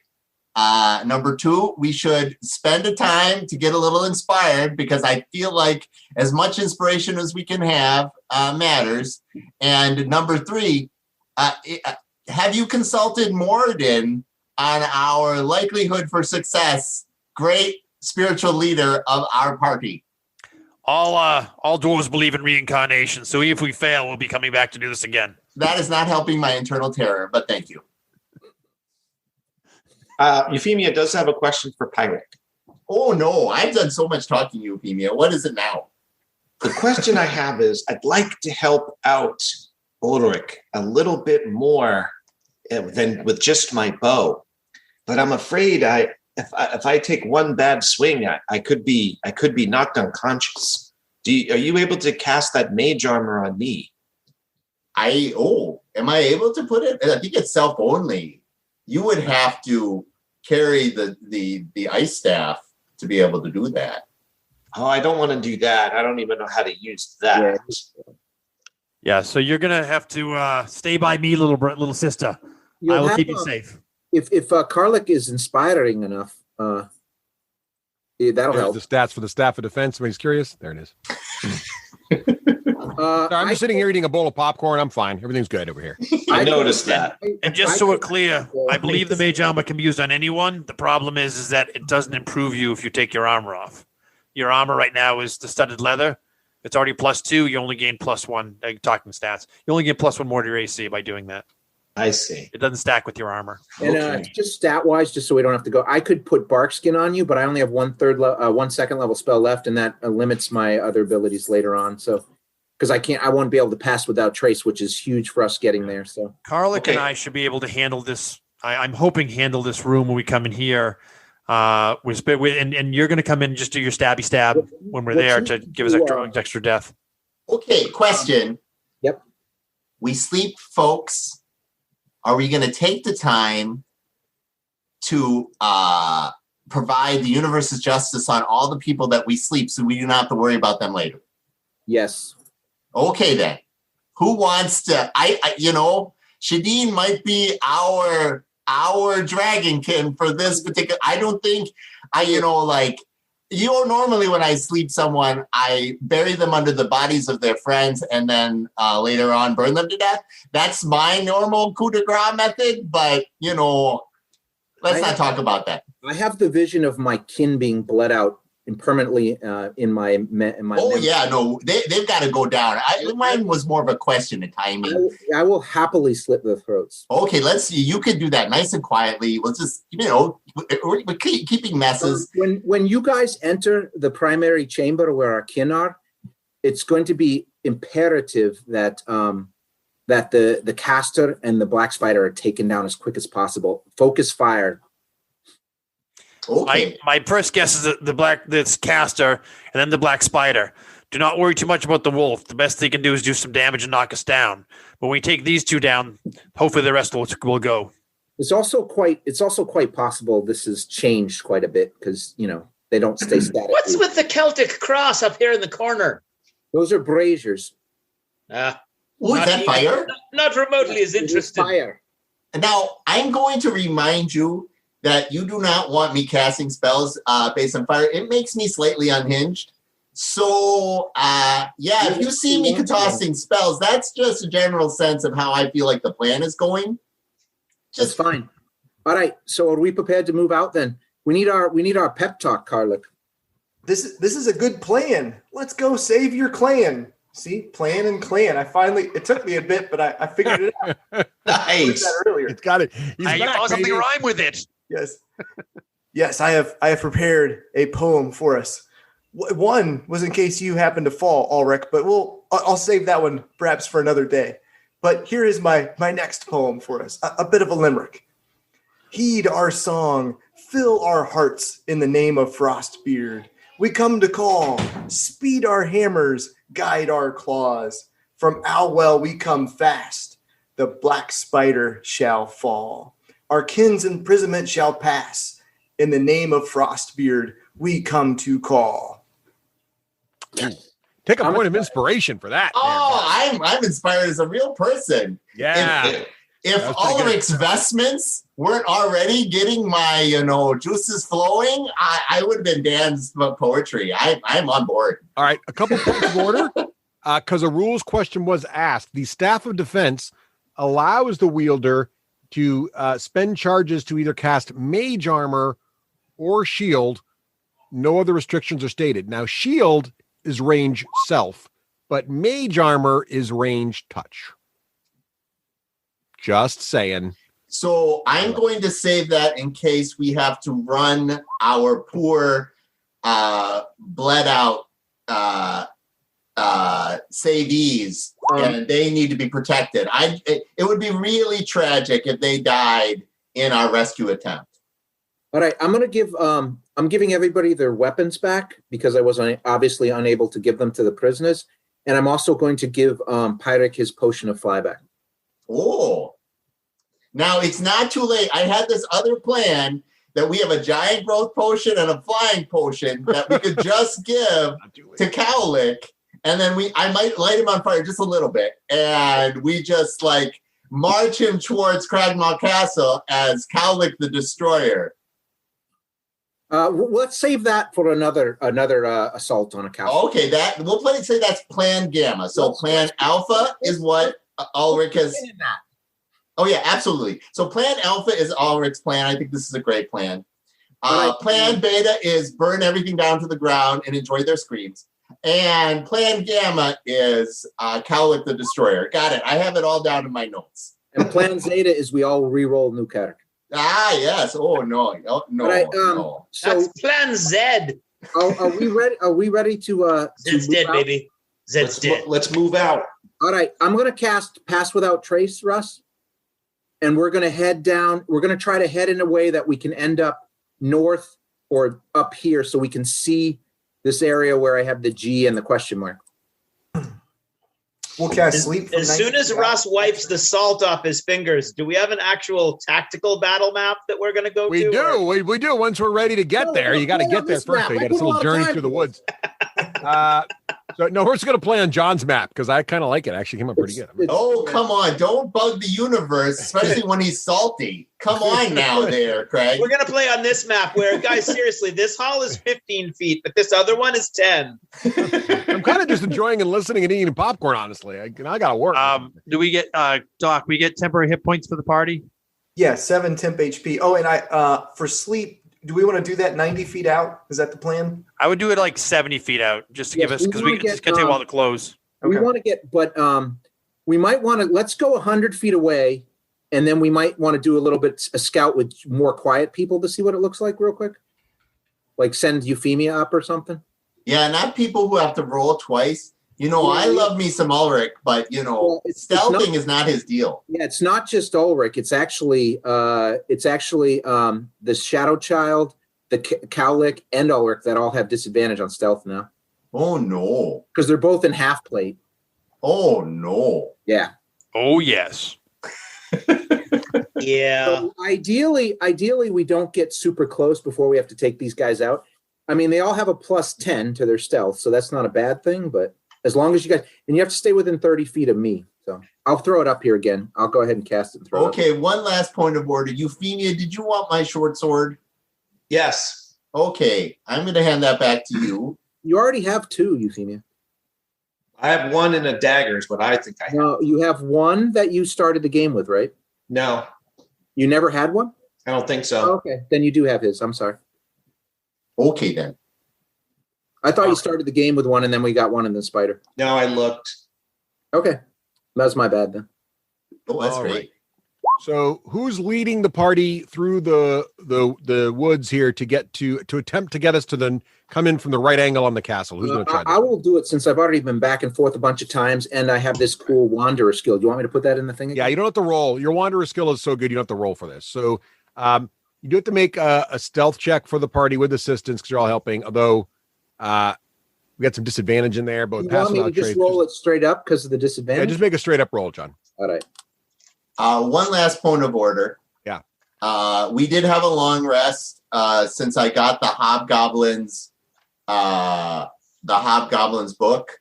Number 2, we should spend a time to get a little inspired, because I feel like as much inspiration as we can have matters. And number 3, have you consulted Moradin on our likelihood for success? Great spiritual leader of our party. All dwarves believe in reincarnation, so if we fail, we'll be coming back to do this again. That is not helping my internal terror, but thank you. Euphemia does have a question for Pyric. Oh, no. I've done so much talking, Euphemia. What is it now? The question I have is, I'd like to help out Ulrich a little bit more than with just my bow. But I'm afraid if I take one bad swing, I could be knocked unconscious. Are you able to cast that mage armor on me? Am I able to put it? I think it's self only. You would have to carry the ice staff to be able to do that. Oh, I don't want to do that. I don't even know how to use that. Yeah, so you're gonna have to stay by me, little sister. I will keep you safe. If Karlik is inspiring enough, that'll help. The stats for the staff of defense. Somebody's curious. There it is. Sorry, I'm just sitting here eating a bowl of popcorn. I'm fine. Everything's good over here. I noticed that. And just so we're clear, I believe the mage armor can be used on anyone. The problem is that it doesn't improve you if you take your armor off. Your armor right now is the studded leather. It's already +2. You only gain +1. Talking stats, you only get +1 more to your AC by doing that. I see. It doesn't stack with your armor. And just stat wise, just so we don't have to go, I could put bark skin on you, but I only have 1 second level spell left, and that limits my other abilities later on. So, because I won't be able to pass without trace, which is huge for us getting there. So, Karlik and I should be able to handle this. I'm hoping handle this room when we come in here. And you're going to come in and just do your stabby stab when we're there to give us extra death. Okay, question. Yep. We sleep, folks. Are we going to take the time to provide the universe's justice on all the people that we sleep, so we do not have to worry about them later? Yes. Okay, then. Who wants to? Shadeen might be our dragonkin for this particular. I don't think normally when I sleep someone, I bury them under the bodies of their friends and then later on burn them to death. That's my normal coup de grace method, but let's not talk about that. I have the vision of my kin being bled out permanently in my. Yeah, no, they've got to go down. Mine was more of a question of timing. I will happily slit their throats. Okay, let's see. You can do that nice and quietly. We'll just, we're keeping messes. When you guys enter the primary chamber where our kin are, it's going to be imperative that the caster and the black spider are taken down as quick as possible. Focus fire. Okay. My first guess is that this caster and then the black spider. Do not worry too much about the wolf. The best they can do is do some damage and knock us down. But when we take these 2 down, hopefully the rest will go. It's also quite possible this has changed quite a bit because they don't stay static. What's with the Celtic cross up here in the corner? Those are braziers. Is that fire? Not remotely as interesting. Fire. Now I'm going to remind you that you do not want me casting spells based on fire. It makes me slightly unhinged. So, if you see me tossing spells, that's just a general sense of how I feel like the plan is going. That's fine. All right. So are we prepared to move out then? We need our pep talk, Karlik. This is a good plan. Let's go save your clan. See, plan and clan. It took me a bit, but I figured it out. Nice. Earlier. It's got it. You found something to rhyme with it. Yes. I have prepared a poem for us. One was in case you happen to fall, Ulrich, but I'll save that one perhaps for another day. But here is my next poem for us, a bit of a limerick. Heed our song, fill our hearts in the name of Frostbeard. We come to call, speed our hammers, guide our claws. From Owlwell we come fast, the black spider shall fall. Our kin's imprisonment shall pass. In the name of Frostbeard, we come to call. Take a point of inspiration for that. Oh, I'm inspired as a real person. Yeah. If Ulrich's vestments weren't already getting my, juices flowing, I would have been Dan's poetry. I'm on board. All right, a couple points of order, because a rules question was asked. The staff of defense allows the wielder to spend charges to either cast mage armor or shield. No other restrictions are stated. Now, shield is range self, but mage armor is range touch. Just saying. So I'm going to save that in case we have to run our poor bled out savees, and they need to be protected. It would be really tragic if they died in our rescue attempt. All right, I'm going to give I'm giving everybody their weapons back because I was obviously unable to give them to the prisoners, and I'm also going to give Pyric his potion of flyback. Oh. Now, it's not too late. I had this other plan that we have a giant growth potion and a flying potion that we could just give to Cowlick, and then I might light him on fire just a little bit, and we just march him towards Cragmaw Castle as Cowlick the Destroyer. Let's save that for another assault on a castle. Okay, we'll say that's Plan Gamma. So Plan Alpha is what Ulrich has. Oh yeah, absolutely. So Plan Alpha is Ulrich's plan. I think this is a great plan. Plan Beta is burn everything down to the ground and enjoy their screams. And Plan Gamma is Cowlick the Destroyer. Got it. I have it all down in my notes. And Plan Zeta is we all re-roll new character. Ah, yes. Oh no, no. Right, no. So That's Plan Z. Are we ready? Are we ready to? Zed's dead, baby. Zed's dead. Let's move out. All right, I'm going to cast Pass Without Trace, Russ, and we're going to head down. We're going to try to head in a way that we can end up north or up here, so we can see this area where I have the G and the question mark. We'll cast sleep. As soon as Russ wipes the salt off his fingers, do we have an actual tactical battle map that we're going to go to? We do. We do. Once we're ready to get there, you got to get there first. You got this little journey through the woods. So no, we're just going to play on John's map because I kind of like it. Actually, came up pretty good. Oh, come on. Don't bug the universe, especially when he's salty. Come on now there, Craig. We're going to play on this map where, guys, seriously, this hall is 15 feet, but this other one is 10. I'm kind of just enjoying and listening and eating popcorn, honestly. I got to work. Do we get, Doc, we get temporary hit points for the party? Yeah, 7 temp HP. Oh, and for sleep, do we want to do that 90 feet out? Is that the plan? I would do it like 70 feet out just to give us, because it's going to take a while to close. We want to get, but we might want to, let's go 100 feet away, and then we might want to do a scout with more quiet people to see what it looks like real quick. Like send Euphemia up or something. Yeah, not people who have to roll twice. I love me some Ulrich, but stealthing is not his deal. Yeah, it's not just Ulrich. It's actually the Shadow Child, the Cowlick, and Ulrich that all have disadvantage on stealth now. Oh no! Because they're both in half plate. Oh no! Yeah. Oh yes. Yeah. So ideally, we don't get super close before we have to take these guys out. I mean, they all have a +10 to their stealth, so that's not a bad thing. But as long as you guys, and you have to stay within 30 feet of me. So I'll throw it up here again. I'll go ahead and cast it and throw it up. Okay, one last point of order. Euphemia, did you want my short sword? Yes. Okay, I'm going to hand that back to you. You already have 2, Euphemia. I have 1 in a daggers, but I think I have. No, you have 1 that you started the game with, right? No. You never had 1? I don't think so. Oh, okay, then you do have his. I'm sorry. Okay, then. I thought you started the game with 1 and then we got 1 in the spider. No, I looked. Okay. That's my bad then. Oh, that's All great. right. So who's leading the party through the woods here to attempt to get us to come in from the right angle on the castle? Who's going to try this? I will do it since I've already been back and forth a bunch of times, and I have this cool wanderer skill. Do you want me to put that in the thing again? Yeah, you don't have to roll. Your wanderer skill is so good you don't have to roll for this. So you do have to make a stealth check for the party with assistance because you're all helping. Although we got some disadvantage in there, but you want me to just roll it straight up because of the disadvantage? Yeah, just make a straight up roll, John. All right. One last point of order. Yeah. We did have a long rest since I got the Hobgoblins book.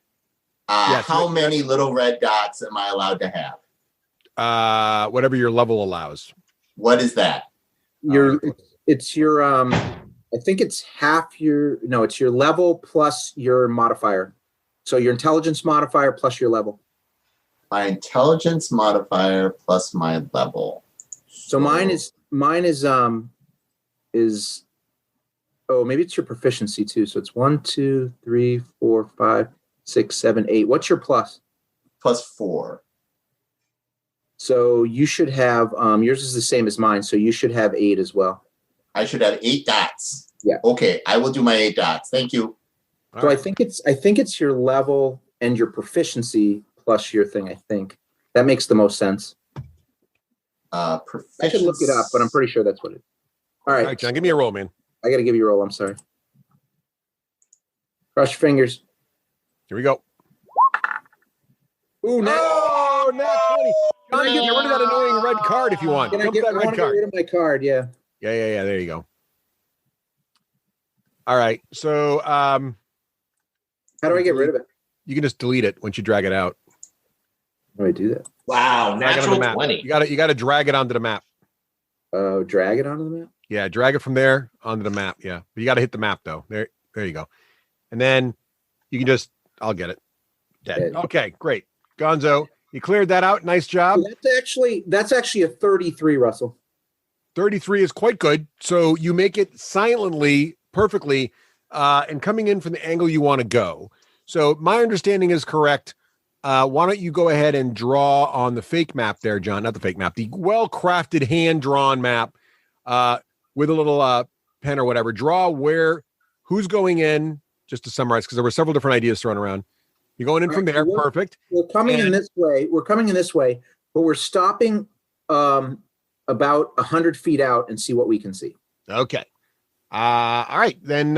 Yes, how many little red dots am I allowed to have? Whatever your level allows. What is that? It's your I think it's it's your level plus your modifier. So your intelligence modifier plus your level. My intelligence modifier plus my level. So mine is maybe it's your proficiency too. So it's 1, 2, 3, 4, 5, 6, 7, 8. What's your plus? Plus 4. So you should have yours is the same as mine, so you should have 8 as well. I should have 8 dots. Yeah. Okay, I will do my 8 dots. Thank you. So I think it's your level and your proficiency plus your thing. I think that makes the most sense. I should look it up, but I'm pretty sure that's what it is. All right, John, give me a roll, man. I got to give you a roll. I'm sorry. Cross your fingers. Here we go. Ooh, nat 20. John, get rid of that annoying red card if you want. Can I get rid of my card? Yeah. Yeah. There you go. All right. So, how do I get rid of it? You can just delete it once you drag it out. How do I do that? Wow, natural 20. You got to drag it onto the map. Oh, drag it onto the map? Yeah, drag it from there onto the map. Yeah. But you got to hit the map though. There you go. And then you can I'll get it. Dead. Okay, great. Gonzo, you cleared that out. Nice job. That's actually a 33, Russell. 33 is quite good. So you make it silently, perfectly, and coming in from the angle you want to go. So my understanding is correct. Why don't you go ahead and draw on the fake map there, John? Not the fake map, the well-crafted, hand-drawn map with a little pen or whatever. Draw who's going in, just to summarize, because there were several different ideas thrown around. You're going in from there. Perfect. We're coming in this way. But we're stopping about 100 feet out and see what we can see. Okay. All right. Then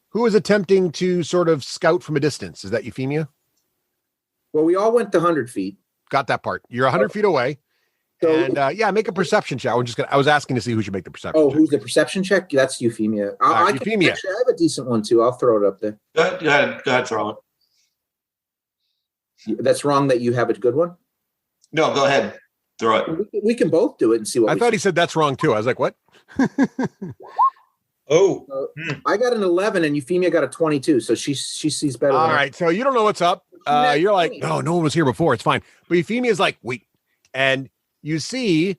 who is attempting to sort of scout from a distance? Is that Euphemia? Well, we all went to 100 feet. Got that part. You're 100 feet away. So, and make a perception check. I was asking to see who should make the perception check. Who's the perception check? That's Euphemia. Euphemia. I have a decent one too. I'll throw it up there. Go ahead, throw it. That's wrong that you have a good one? No, go ahead. Throw it. We can both do it and see what I thought he said that's wrong too. I was like, what? I got an 11 and Euphemia got a 22. So she sees better. All right. So you don't know what's up. You're like, no one was here before. It's fine. But Euphemia is like, wait. And you see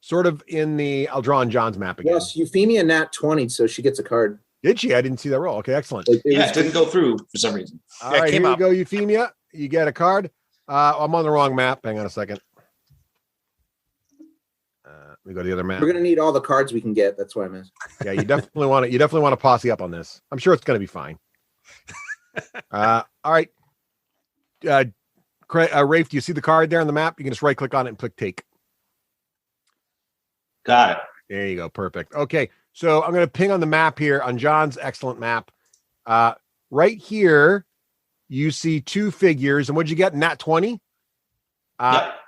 sort of I'll draw on John's map again. Yes, Euphemia nat 20. So she gets a card. Did she? I didn't see that roll. Okay, excellent. It didn't go through for some reason. All right, here you go, Euphemia. You get a card. I'm on the wrong map. Hang on a second. Let me go to the other map. We're gonna need all the cards we can get. That's why I missed. Yeah, you definitely want to. You definitely want to posse up on this. I'm sure it's gonna be fine. All right. Rafe, do you see the card there on the map? You can just right click on it and click take. Got it. There you go. Perfect. Okay. So I'm going to ping on the map here on John's excellent map. Right here, you see 2 figures. And what'd you get? Nat 20?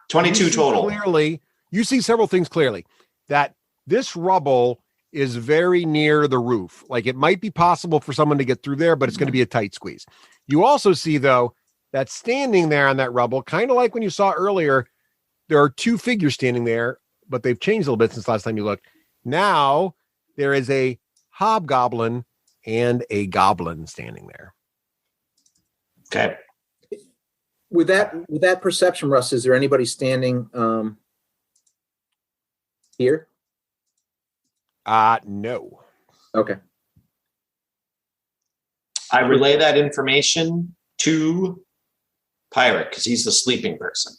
22 total. Clearly, you see several things clearly. That this rubble is very near the roof. Like it might be possible for someone to get through there, but it's going to be a tight squeeze. You also see, though, that standing there on that rubble, kind of like when you saw earlier, there are 2 figures standing there, but they've changed a little bit since last time you looked. Now there is a hobgoblin and a goblin standing there. Okay. With that perception, Russ, is there anybody standing here? No. Okay. I relay that information to Pyric because he's the sleeping person.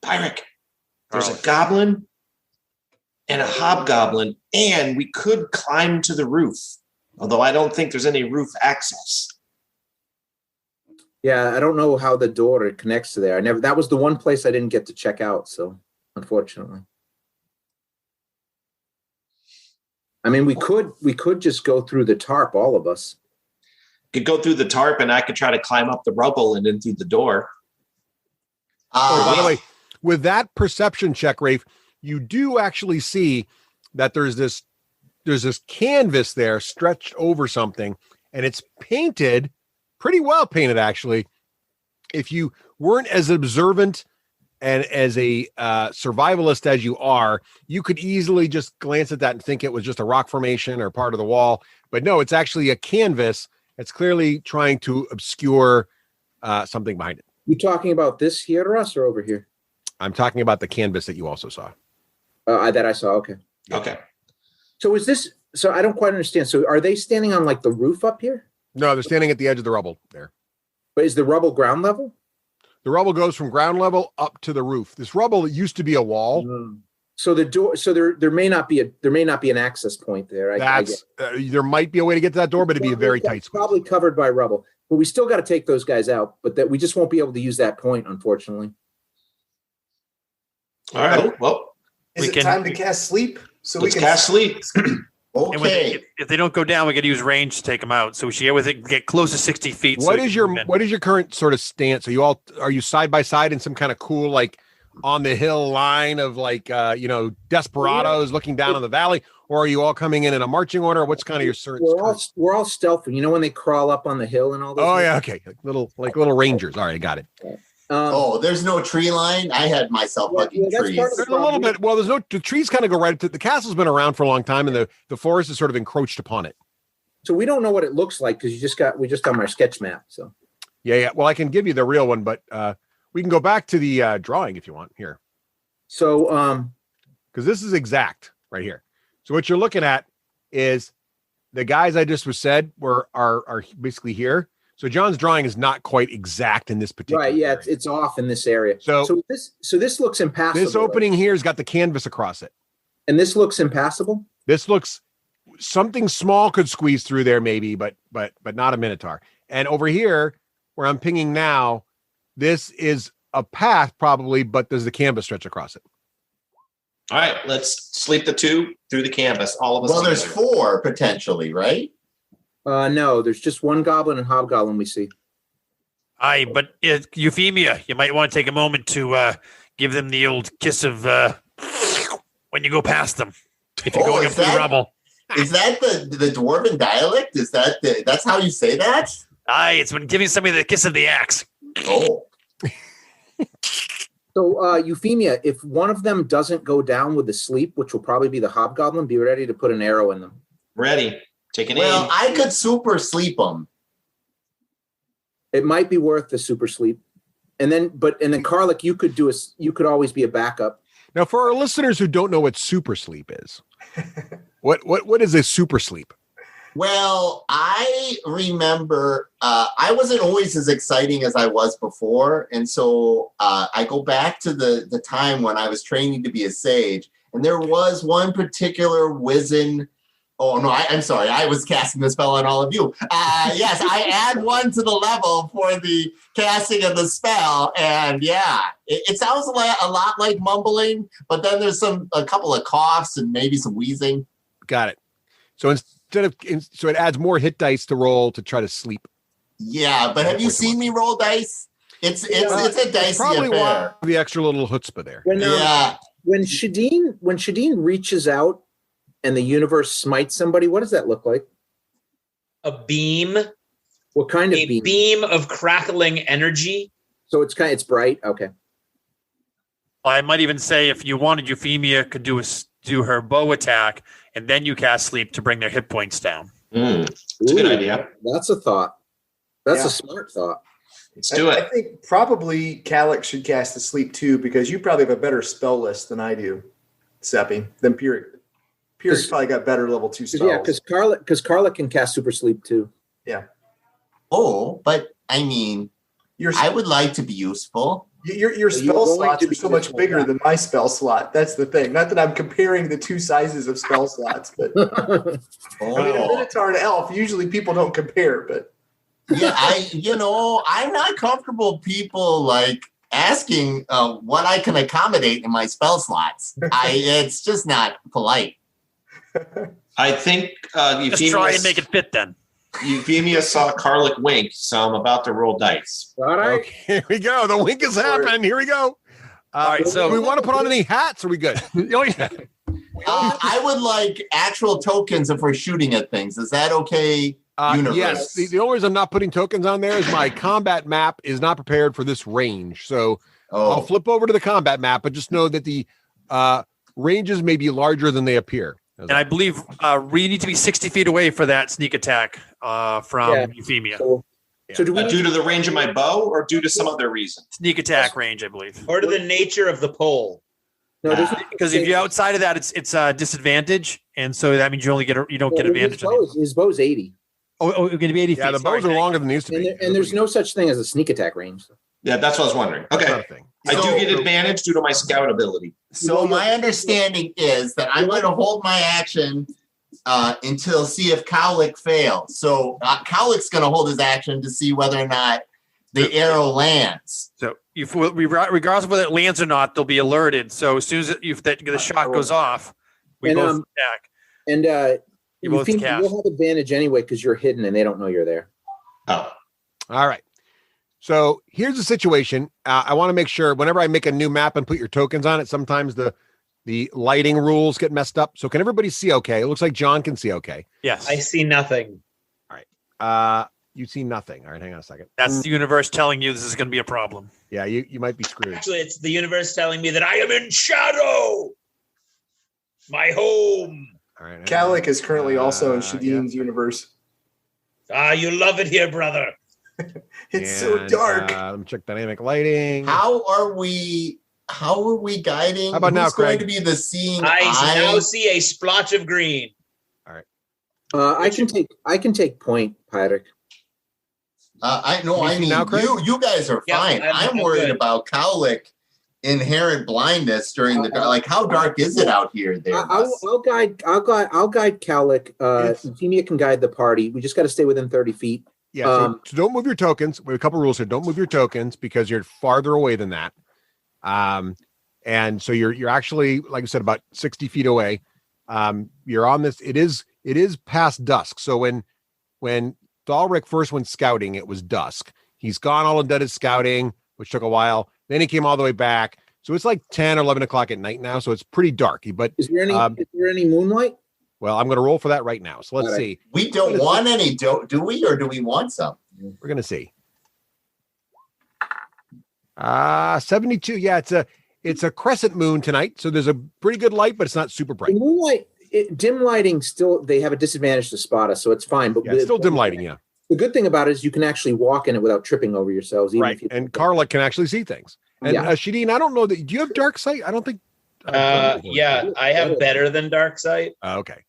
Pyric, There's a goblin and a hobgoblin, and we could climb to the roof. Although I don't think there's any roof access. Yeah, I don't know how the door connects to there. That was the one place I didn't get to check out, so unfortunately. I mean, we could just go through the tarp, all of us. Could go through the tarp, and I could try to climb up the rubble and in through the door. By the way, with that perception check, Rafe, you do actually see that there's this canvas there stretched over something, and it's painted, pretty well painted, actually. If you weren't as observant and as a survivalist as you are, you could easily just glance at that and think it was just a rock formation or part of the wall. But no, it's actually a canvas. It's clearly trying to obscure something behind it. You talking about this here, Russ, or over here? I'm talking about the canvas that you also saw. That I saw. Okay. Okay. So is this? So I don't quite understand. So are they standing on like the roof up here? No, they're standing at the edge of the rubble there. But is the rubble ground level? The rubble goes from ground level up to the roof. This rubble used to be a wall. So the door. So there may not be an access point there. There might be a way to get to that door, but it'd be a very tight squeeze. Probably covered by rubble. But we still got to take those guys out. But that we just won't be able to use that point, unfortunately. All right. Well, is it time to cast sleep? So let's cast sleep. Okay. If they don't go down, we got to use range to take them out. So we should get close to 60 feet. What is your current sort of stance? Are you side by side in some kind of cool, like on the hill line of like, desperados looking down on the valley, or are you all coming in a marching order? What's kind of your certain? We're all stealthy. You know when they crawl up on the hill and all that? Oh yeah. Okay. Like little rangers. All right. I got it. There's no tree line. I had myself hugging trees. There's a little bit. Well, the trees kind of go right to the castle's been around for a long time, and the forest is sort of encroached upon it. So we don't know what it looks like because we just got our sketch map. So yeah. Well, I can give you the real one, but we can go back to the drawing if you want here. So because this is exact right here. So what you're looking at is the guys I just said are basically here. So John's drawing is not quite exact in this particular right. Yeah, area. it's off in this area. So this looks impassable. This opening here has got the canvas across it, and this looks impassable. This looks something small could squeeze through there, maybe, but not a minotaur. And over here, where I'm pinging now, this is a path probably, but there's the canvas stretch across it. All right, let's sleep the two through the canvas. All of us. Well, there's 4 potentially, right? No, there's just one goblin and hobgoblin we see. Aye, but Euphemia, you might want to take a moment to give them the old kiss of when you go past them. If you're going up through the rubble. Is that the dwarven dialect? Is that's how you say that? Aye, it's when giving somebody the kiss of the axe. Oh. So, Euphemia, if one of them doesn't go down with the sleep, which will probably be the hobgoblin, be ready to put an arrow in them. Ready. Take an aim. Well, I could super sleep them. It might be worth the super sleep. And then Karlik, you could always be a backup. Now, for our listeners who don't know what super sleep is, what is a super sleep? Well, I remember I wasn't always as exciting as I was before. And so I go back to the time when I was training to be a sage. And there was one particular wizened. Oh, no, I'm sorry. I was casting the spell on all of you. Yes, I add 1 to the level for the casting of the spell. And yeah, it sounds a lot like mumbling, but then there's a couple of coughs and maybe some wheezing. Got it. So it adds more hit dice to roll to try to sleep. Yeah, but have you seen me roll dice? It's a dicey probably affair. The extra little chutzpah there. When Shadeen reaches out and the universe smites somebody, what does that look like? A beam. What kind of beam? A beam of crackling energy. So it's bright. Okay. I might even say if you wanted, Euphemia could do her bow attack, and then you cast sleep to bring their hit points down. It's a good idea. That's a thought. That's a smart thought. Let's do it. I think probably Calic should cast the sleep too, because you probably have a better spell list than I do, Seppi, than Pyrrhic. Pyrrhic's probably got better level 2 spells. Yeah, because Karlik can cast super sleep too. Yeah. Oh, but I mean, I would like to be useful. Your You're spell going slots to are be so much useful, bigger yeah. than my spell slot. That's the thing. Not that I'm comparing the two sizes of spell slots, but I mean, a Oh. Minotaur and elf, usually people don't compare, but Yeah, I'm not comfortable people like asking what I can accommodate in my spell slots. It's just not polite. I think Just try and make it fit then. Euphemia saw Karlik wink, so I'm about to roll dice. All right. Okay, here we go. The wink has happened. Here we go. All right, so do we want to put on any hats? Are we good? Oh, yeah. I would like actual tokens if we're shooting at things. Is that okay? Universe. Yes. The only reason I'm not putting tokens on there is my combat map is not prepared for this range. So I'll flip over to the combat map, but just know that the ranges may be larger than they appear. And I believe we need to be 60 feet away for that sneak attack from Euphemia. So do we Due to the range of my bow or due to some other reason? Sneak attack range, I believe. Or to the nature of the pole. No, Because if you're outside of that, it's a disadvantage, and so that means you don't get advantage. His bow's 80. Oh, it's going to be 80 feet. Yeah, the bows are longer than they used to be. And there's no such thing as a sneak attack range. Yeah, that's what I was wondering. That's Okay. not a thing. I do get advantage due to my scout ability. So my understanding is that I'm going to hold my action until see if Cowlick fails. So Cowlick's going to hold his action to see whether or not the arrow lands. So regardless of whether it lands or not, they'll be alerted. So as soon as the shot goes off, we both attack. And You both cast. you'll have advantage anyway because you're hidden and they don't know you're there. Oh. All right. So here's the situation. I want to make sure whenever I make a new map and put your tokens on it, sometimes the lighting rules get messed up. So can everybody see okay? It looks like John can see okay. Yes. I see nothing. All right. You see nothing. All right, hang on a second. That's the universe telling you this is going to be a problem. Yeah, you might be screwed. Actually, it's the universe telling me that I am in shadow. My home. All right. Cowlick is currently also in Shadeen's universe. Ah, you love it here, brother. It's so dark. Let me check dynamic lighting. How are we guiding? How about now, Who's going Craig? to be the seeing I eye? now see a splotch of green. I can take point, Pyric. I know. Can you I see mean, now, Craig? you guys are Yeah, fine. I'm I'm worried good. about Cowlick inherent blindness during the like. How dark is it out here? There, Russ? I'll guide Cowlick. Euphemia can guide the party. We just got to stay within 30 feet. Yeah, so don't move your tokens. We have a couple rules here. Don't move your tokens because you're farther away than that. And so you're actually, like I said, about 60 feet away. You're on this. It is past dusk. So when Dalric first went scouting, it was dusk. He's gone all and done his scouting, which took a while. Then he came all the way back. So it's like 10 or 11 o'clock at night now. So it's pretty dark. But Is there any moonlight? well, I'm going to roll for that right now. So let's see. We don't want any, do we, or do we want some? We're going to see. 72. Yeah, it's a crescent moon tonight. So there's a pretty good light, but it's not super bright. The moonlight, dim lighting, still they have a disadvantage to spot us, so it's fine. But Yeah, it's still dim lighting, yeah. The good thing about it is you can actually walk in it without tripping over yourselves. Even Right. if you And Carla can actually see things. And Yeah. Shadeen, I don't know that. Do you have dark sight? I don't think. Yeah, I have better than dark sight. Okay.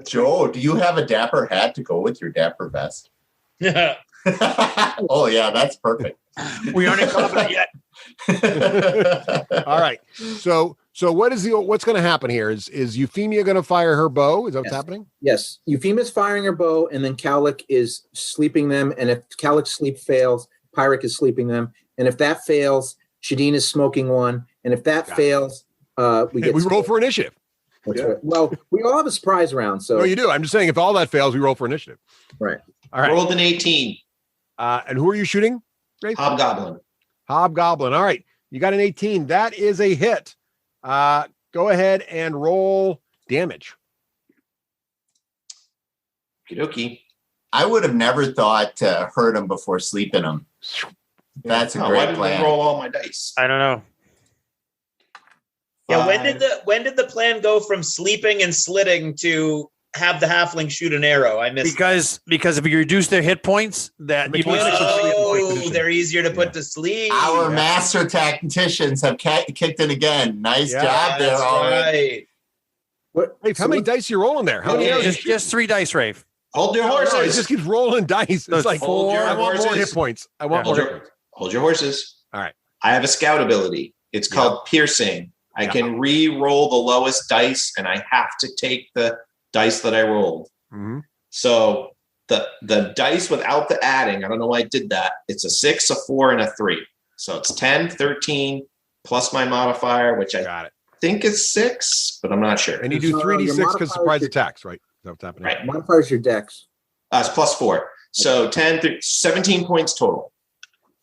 Joe, do you have a dapper hat to go with your dapper vest? Oh yeah, that's perfect. We aren't in combat yet. All right. So what's going to happen here? Is Euphemia going to fire her bow? Is that what's happening? Yes, Euphemia's firing her bow, and then Cowlick is sleeping them. And if Cowlick's sleep fails, Pyric is sleeping them. And if that fails, Shadeen is smoking one. And if that fails, we roll for initiative. That's right. Well, we all have a surprise round. So No, you do. I'm just saying, if all that fails, we roll for initiative. Right. All right. Rolled an 18. And who are you shooting? Grace? Hobgoblin. Hobgoblin. All right. You got an 18. That is a hit. Go ahead and roll damage. Okie I would have never thought to hurt him before sleeping him. That's a why great did plan. I roll all my dice? I don't know. Yeah, when did the plan go from sleeping and slitting to have the halfling shoot an arrow? I missed Because if you reduce their hit points, that you they're easier to put to sleep. Our master tacticians have kicked in again. Nice Yeah, job there, That's Owen. right. Rafe, how many dice are you rolling there? How many arrows? just 3 dice, Rafe. Hold your No, it horses. just keeps rolling dice. It's like Hold your I want more horses. hit points. I want more hit points. Hold your horses. All right. I have a scout ability. It's called piercing. I can re-roll the lowest dice, and I have to take the dice that I rolled. Mm-hmm. So the dice without the adding, I don't know why I did that. It's a 6, a 4, and a 3. So it's 10, 13, plus my modifier, which I think is 6, but I'm not sure. And you do 3d6 because surprise attacks, right? Is that what's happening? Right. Modifiers your dex. It's plus 4. So 17 points total.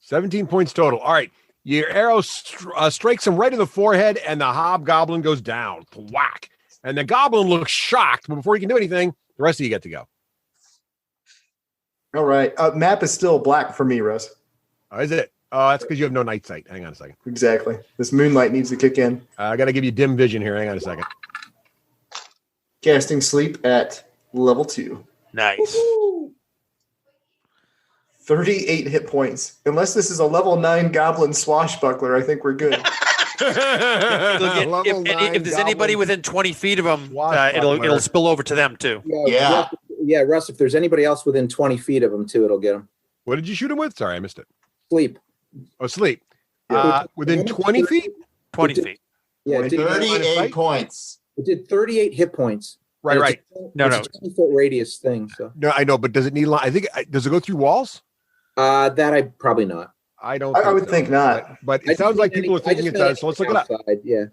17 points total. All right. Your arrow strikes him right in the forehead, and the hobgoblin goes down. Whack. And the goblin looks shocked, but before he can do anything, the rest of you get to go. All right. Map is still black for me, Russ. Oh, is it? Oh, that's because you have no night sight. Hang on a second. Exactly. This moonlight needs to kick in. I got to give you dim vision here. Hang on a second. Casting sleep at level 2. Nice. Woo-hoo. 38 hit points. Unless this is a level 9 goblin swashbuckler, I think we're good. If there's anybody within 20 feet of them, it'll spill over to them too. Yeah, Russ, if there's anybody else within 20 feet of him too, it'll get him. What did you shoot him with? Sorry, I missed it. Sleep. Oh, sleep. Within 20 feet? 20 feet. Yeah, 38 points. It did 38 hit points. Right. No. It's a 20-foot radius thing. So. No, I know, but does it need line? I think does it go through walls? That I probably not. I don't. I would think not. But it sounds like people are thinking it does. So let's look it up. Yeah.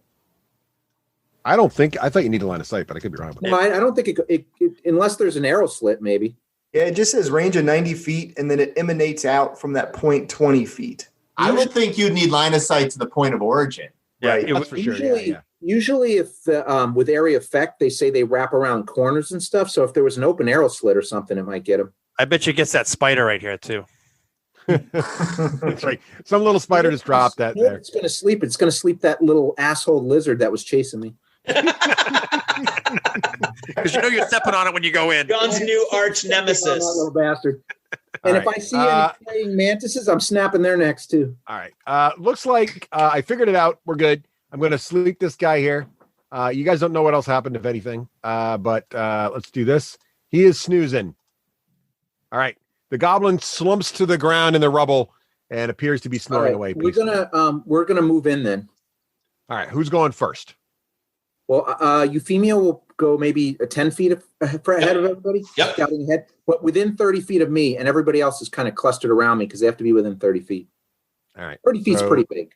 I don't think. I thought you need a line of sight, but I could be wrong. No, I don't think it unless there's an arrow slit, maybe. Yeah, it just says range of 90 feet, and then it emanates out from that point 20 feet. I would think you'd need line of sight to the point of origin. Right. That's for sure. Usually, if with area effect, they say they wrap around corners and stuff. So if there was an open arrow slit or something, it might get him. I bet you it gets that spider right here too. That's right. Some little spider just dropped that there. It's going to sleep. It's going to sleep that little asshole lizard that was chasing me. Because you know you're stepping on it when you go in. John's new arch nemesis. That little bastard. And if I see any praying mantises, I'm snapping their necks too. All right. Looks like I figured it out. We're good. I'm going to sleep this guy here. You guys don't know what else happened, if anything. But let's do this. He is snoozing. All right. The goblin slumps to the ground in the rubble and appears to be snoring away. We're gonna move in then. All right. Who's going first? Well, Euphemia will go maybe 10 feet ahead of everybody. Yep. Scouting ahead, but within 30 feet of me, and everybody else is kind of clustered around me because they have to be within 30 feet. All right. 30 feet's pretty big.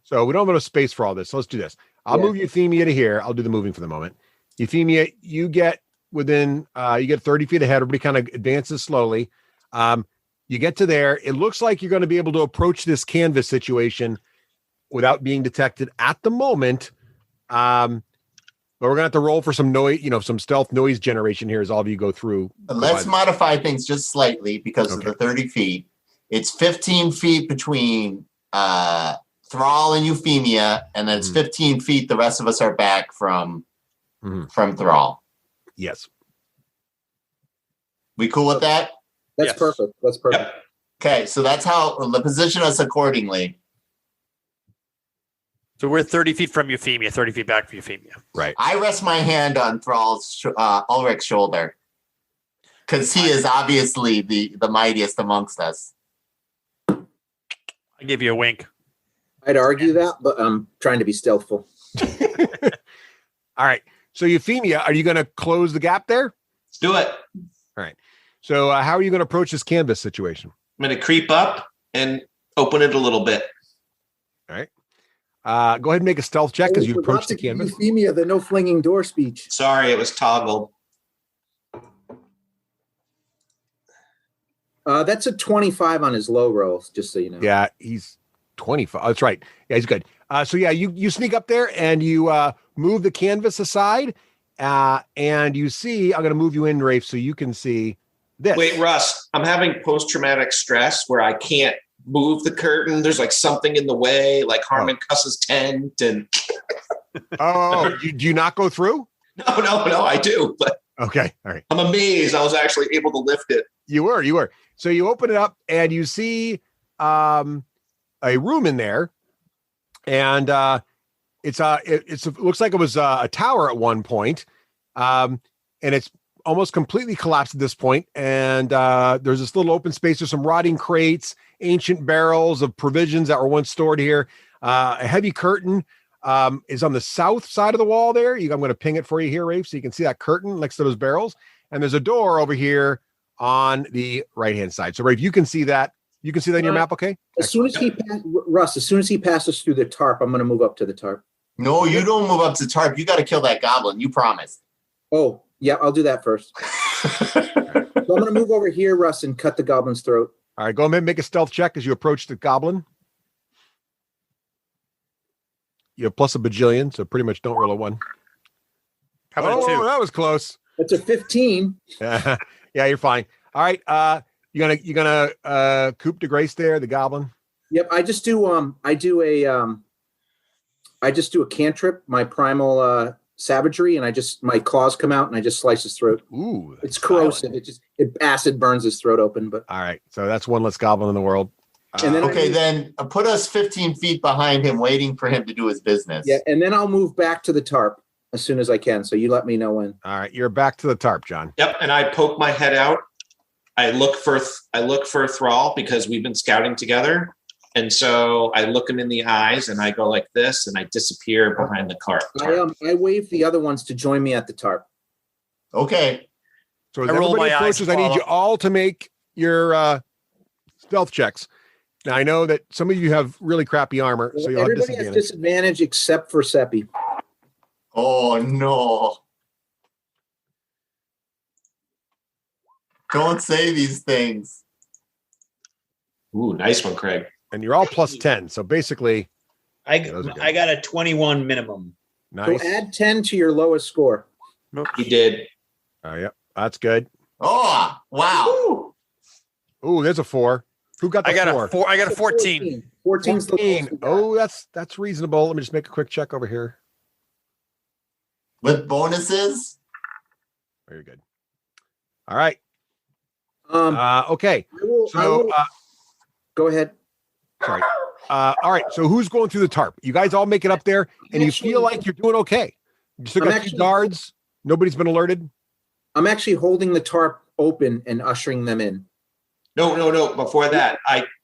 So we don't have enough space for all this. So let's do this. I'll move Euphemia to here. I'll do the moving for the moment. Euphemia, you get within, you get 30 feet ahead. Everybody kind of advances slowly. You get to there. It looks like you're going to be able to approach this canvas situation without being detected at the moment. But we're going to have to roll for some noise, some stealth noise generation here as all of you go through. Let's modify things just slightly because of the 30 feet. It's 15 feet between Thrall and Euphemia, and then it's 15 feet. The rest of us are back from Thrall. Yes. We cool with that? That's perfect. That's perfect. Yep. Okay, so that's how we'll position us accordingly. So we're 30 feet from Euphemia, 30 feet back from Euphemia. Right. I rest my hand on Thrall's Ulrich's shoulder because he is obviously the mightiest amongst us. I give you a wink. I'd argue that, but I'm trying to be stealthful. All right. So Euphemia, are you going to close the gap there? Let's do it. All right. So how are you going to approach this canvas situation? I'm going to creep up and open it a little bit. All right. Go ahead and make a stealth check as you approach the canvas. Euphemia, the no flinging door speech. Sorry, it was toggled. That's a 25 on his low rolls, just so you know. Yeah, he's 25. Oh, that's right. Yeah, he's good. So yeah, you sneak up there and you move the canvas aside, and you see. I'm going to move you in, Rafe, so you can see this. Wait, Russ, I'm having post-traumatic stress where I can't move the curtain. There's like something in the way, like Harmon Cuss's tent, and do you not go through? No, I do, but okay, all right. I'm amazed I was actually able to lift it. You were. So you open it up and you see a room in there, and it looks like it was a tower at one point, and it's almost completely collapsed at this point, and there's this little open space. There's some rotting crates, ancient barrels of provisions that were once stored here. A heavy curtain is on the south side of the wall there. I'm going to ping it for you here, Rafe, so you can see that curtain next to those barrels. And there's a door over here on the right-hand side. So, Rafe, you can see that. You can see that in your map, okay? As soon as he passes through the tarp, I'm going to move up to the tarp. No, you don't move up to the tarp. You got to kill that goblin. You promised. Oh, yeah, I'll do that first. So I'm going to move over here, Russ, and cut the goblin's throat. All right, go ahead and make a stealth check as you approach the goblin. You have plus a bajillion, so pretty much don't roll a 1. How about a 2? That was close. That's a 15. Yeah, you're fine. All right, you gonna coup de grace there, the goblin? Yep, I just do a cantrip, my primal savagery, and my claws come out and I just slice his throat. Ooh, it's corrosive. Acid burns his throat open. But all right, so that's one less goblin in the world. And then then put us 15 feet behind him, waiting for him to do his business. Yeah, and then I'll move back to the tarp as soon as I can. So you let me know when. All right, you're back to the tarp, John. Yep, and I poke my head out. I look for Thrall because we've been scouting together. And so I look him in the eyes and I go like this and I disappear behind the tarp. I wave the other ones to join me at the tarp. Okay. So as everybody approaches, I need you all to make your stealth checks. Now I know that some of you have really crappy armor, so you'll have everybody has disadvantage except for Seppi. Oh no. Don't say these things. Ooh, nice one, Craig. And you're all plus 10. So basically, I got a 21 minimum. Nice. So add 10 to your lowest score. He did. Oh, yeah, that's good. Oh, wow. Ooh, there's a 4. Who got the 4? I got a 14. 14's the lowest. Oh, that's reasonable. Let me just make a quick check over here. With bonuses? Very good. All right. Okay. Go ahead. Sorry. All right. So who's going through the tarp? You guys all make it up there, and you feel like you're doing okay. You still got 2 guards. Nobody's been alerted. I'm actually holding the tarp open and ushering them in. No. Before that,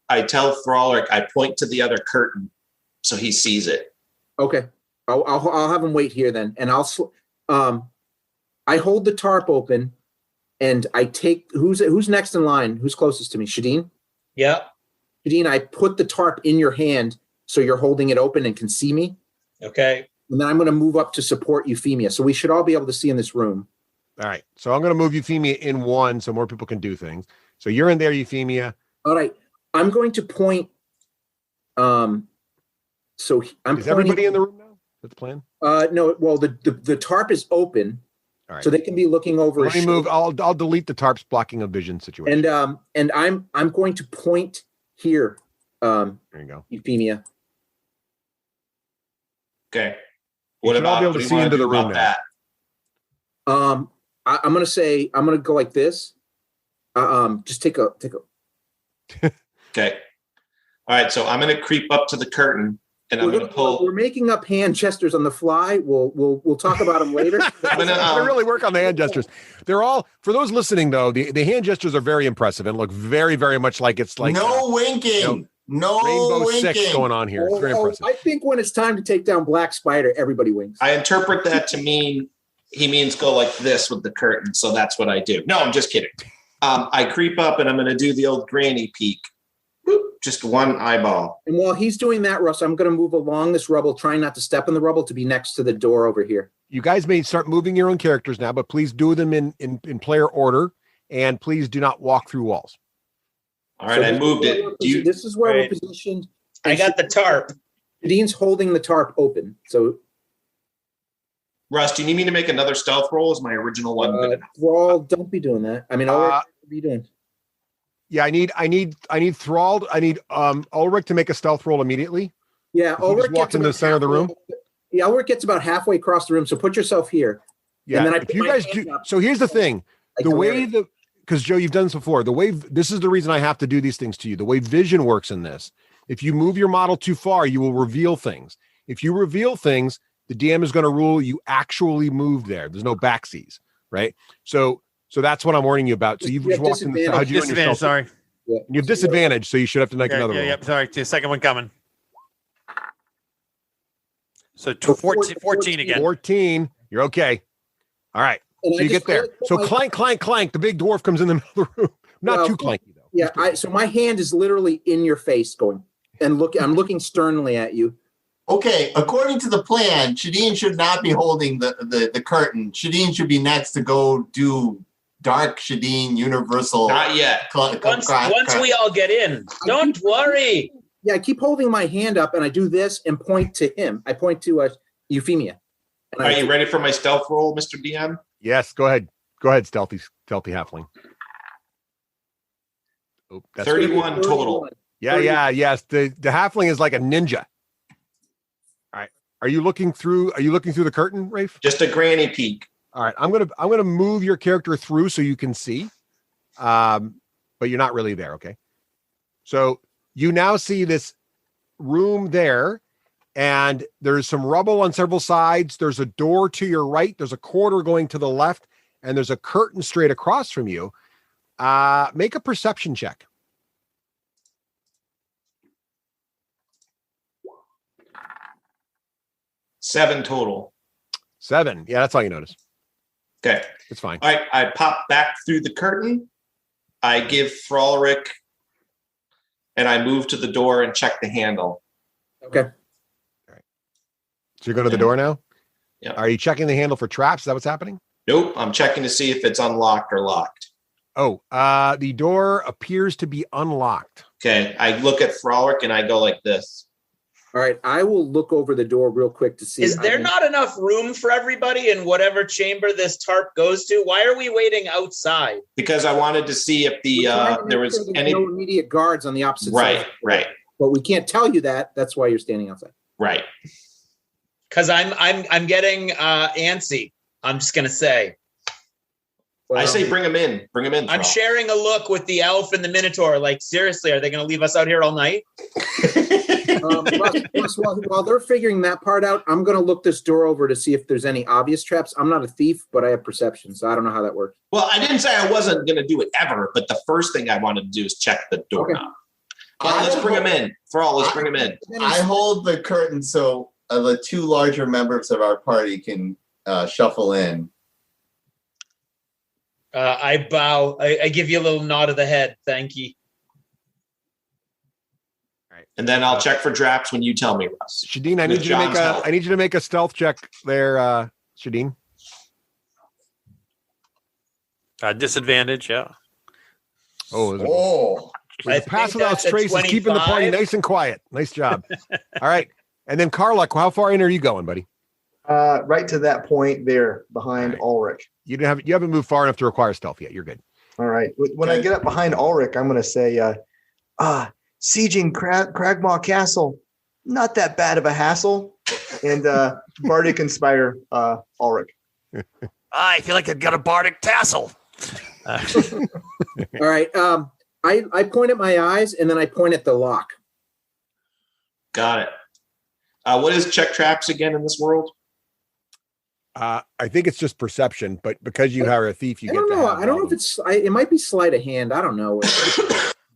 I tell Thrallrick, I point to the other curtain so he sees it. Okay. I'll have him wait here then, and I hold the tarp open, and I take who's next in line. Who's closest to me? Shadeen. Yeah. Shadeen, I put the tarp in your hand so you're holding it open and can see me. Okay. And then I'm going to move up to support Euphemia, so we should all be able to see in this room. All right. So I'm going to move Euphemia in 1 so more people can do things. So you're in there, Euphemia. All right. I'm going to point. So Is everybody in the room now? That's the plan. No. Well, the tarp is open, all right, so they can be looking over. Let me move. I'll delete the tarp's blocking a vision situation. And I'm going to point here. There you go, Euphemia. Okay. What about? I'll be able to see into the room now. I'm going to go like this. Just take a. Okay. All right. So I'm going to creep up to the curtain and I'm going to pull. We're making up hand gestures on the fly. We'll talk about them later. I'm going to really work on the hand gestures. They're all, for those listening though, the hand gestures are very impressive and look very, very much like it's like no winking. No Rainbow winking. Six going on here. It's very impressive. I think when it's time to take down Black Spider, everybody winks. I interpret that to mean he means go like this with the curtain. So that's what I do. No, I'm just kidding. I creep up and I'm going to do the old granny peek. Boop, just one eyeball. And while he's doing that, Russ, I'm going to move along this rubble, trying not to step in the rubble, to be next to the door over here. You guys may start moving your own characters now, but please do them in player order, and please do not walk through walls. All right, I moved it. This is where we're positioned. I got the tarp. Dean's holding the tarp open. So, Russ, do you need me to make another stealth roll? Is my original one? Thrall, don't be doing that. I mean, what are you doing? Yeah, I need Thrall. I need Ulrich to make a stealth roll immediately. Yeah, Ulrich walks into the center of the room. Yeah, Ulrich gets about halfway across the room. So put yourself here. Yeah, and then if you guys do. So here's the thing: because Joe, you've done this before. This is the reason I have to do these things to you. The way vision works in this: if you move your model too far, you will reveal things. If you reveal things, the DM is going to rule you actually moved there. There's no backsies, right? So So that's what I'm warning you about. So you've just walked in the how'd you do Disadvantage, sorry. You have disadvantage, so you should have to make another roll. Yeah, sorry. The second one coming. So 14 again. 14. You're okay. All right. So you get there. So clank, clank, clank. The big dwarf comes in the middle of the room. Not too clanky, though. Yeah. So my hand is literally in your face going, and I'm looking sternly at you. Okay, according to the plan, Shadeen should not be holding the curtain. Shadeen should be next to go do Dark Shadeen Universal. Not yet. Once we all get in, don't worry. Yeah, I keep holding my hand up, and I do this and point to him. I point to Euphemia. Are you ready for my stealth roll, Mr. DM? Yes, go ahead. Go ahead, stealthy halfling. Oh, that's 31 total. Yeah, yes. The halfling is like a ninja. All right. Are you looking through the curtain, Rafe? Just a granny peek. All right. I'm gonna move your character through so you can see. But you're not really there, okay? So you now see this room there, and there's some rubble on several sides. There's a door to your right, there's a corridor going to the left, and there's a curtain straight across from you. Make a perception check. Seven total. 7. Yeah, that's all you notice. Okay. It's fine. All right. I pop back through the curtain. I give Frolerick, and I move to the door and check the handle. Okay. All right. So you're going to the door now? Yeah. Are you checking the handle for traps? Is that what's happening? Nope. I'm checking to see if it's unlocked or locked. Oh, the door appears to be unlocked. Okay. I look at Frolic and I go like this. All right. I will look over the door real quick to see. Is there not enough room for everybody in whatever chamber this tarp goes to? Why are we waiting outside? Because I wanted to see if there was any no immediate guards on the opposite side. Right. But we can't tell you that. That's why you're standing outside. Right. Because I'm getting antsy. I'm just gonna say. Well, I say bring him in. Bring him in. I'm sharing a look with the elf and the minotaur. Like, seriously, are they going to leave us out here all night? Plus, while they're figuring that part out, I'm going to look this door over to see if there's any obvious traps. I'm not a thief, but I have perception, so I don't know how that works. Well, I didn't say I wasn't going to do it ever, but the first thing I wanted to do is check the doorknob. Okay. Let's bring him in. Let's bring him in. I hold the curtain so the two larger members of our party can shuffle in. I bow. I give you a little nod of the head. Thank you. All right. And then I'll check for traps when you tell me, Russ. Shadeen, I need you to make a stealth check there, Shadeen. Disadvantage, yeah. Oh, pass without trace is keeping the party nice and quiet. Nice job. All right. And then Karluk, how far in are you going, buddy? Right to that point there behind Ulrich. You haven't moved far enough to require stealth yet. You're good. All right. When I get up behind Ulrich, I'm going to say, sieging Cragmaw Castle, not that bad of a hassle. And Bardic Inspire Ulrich. I feel like I've got a Bardic tassel. All right. I point at my eyes and then I point at the lock. Got it. What is check traps again in this world? I think it's just perception, but because you are a thief, you get to have I don't know if it's. It might be sleight of hand. I don't know.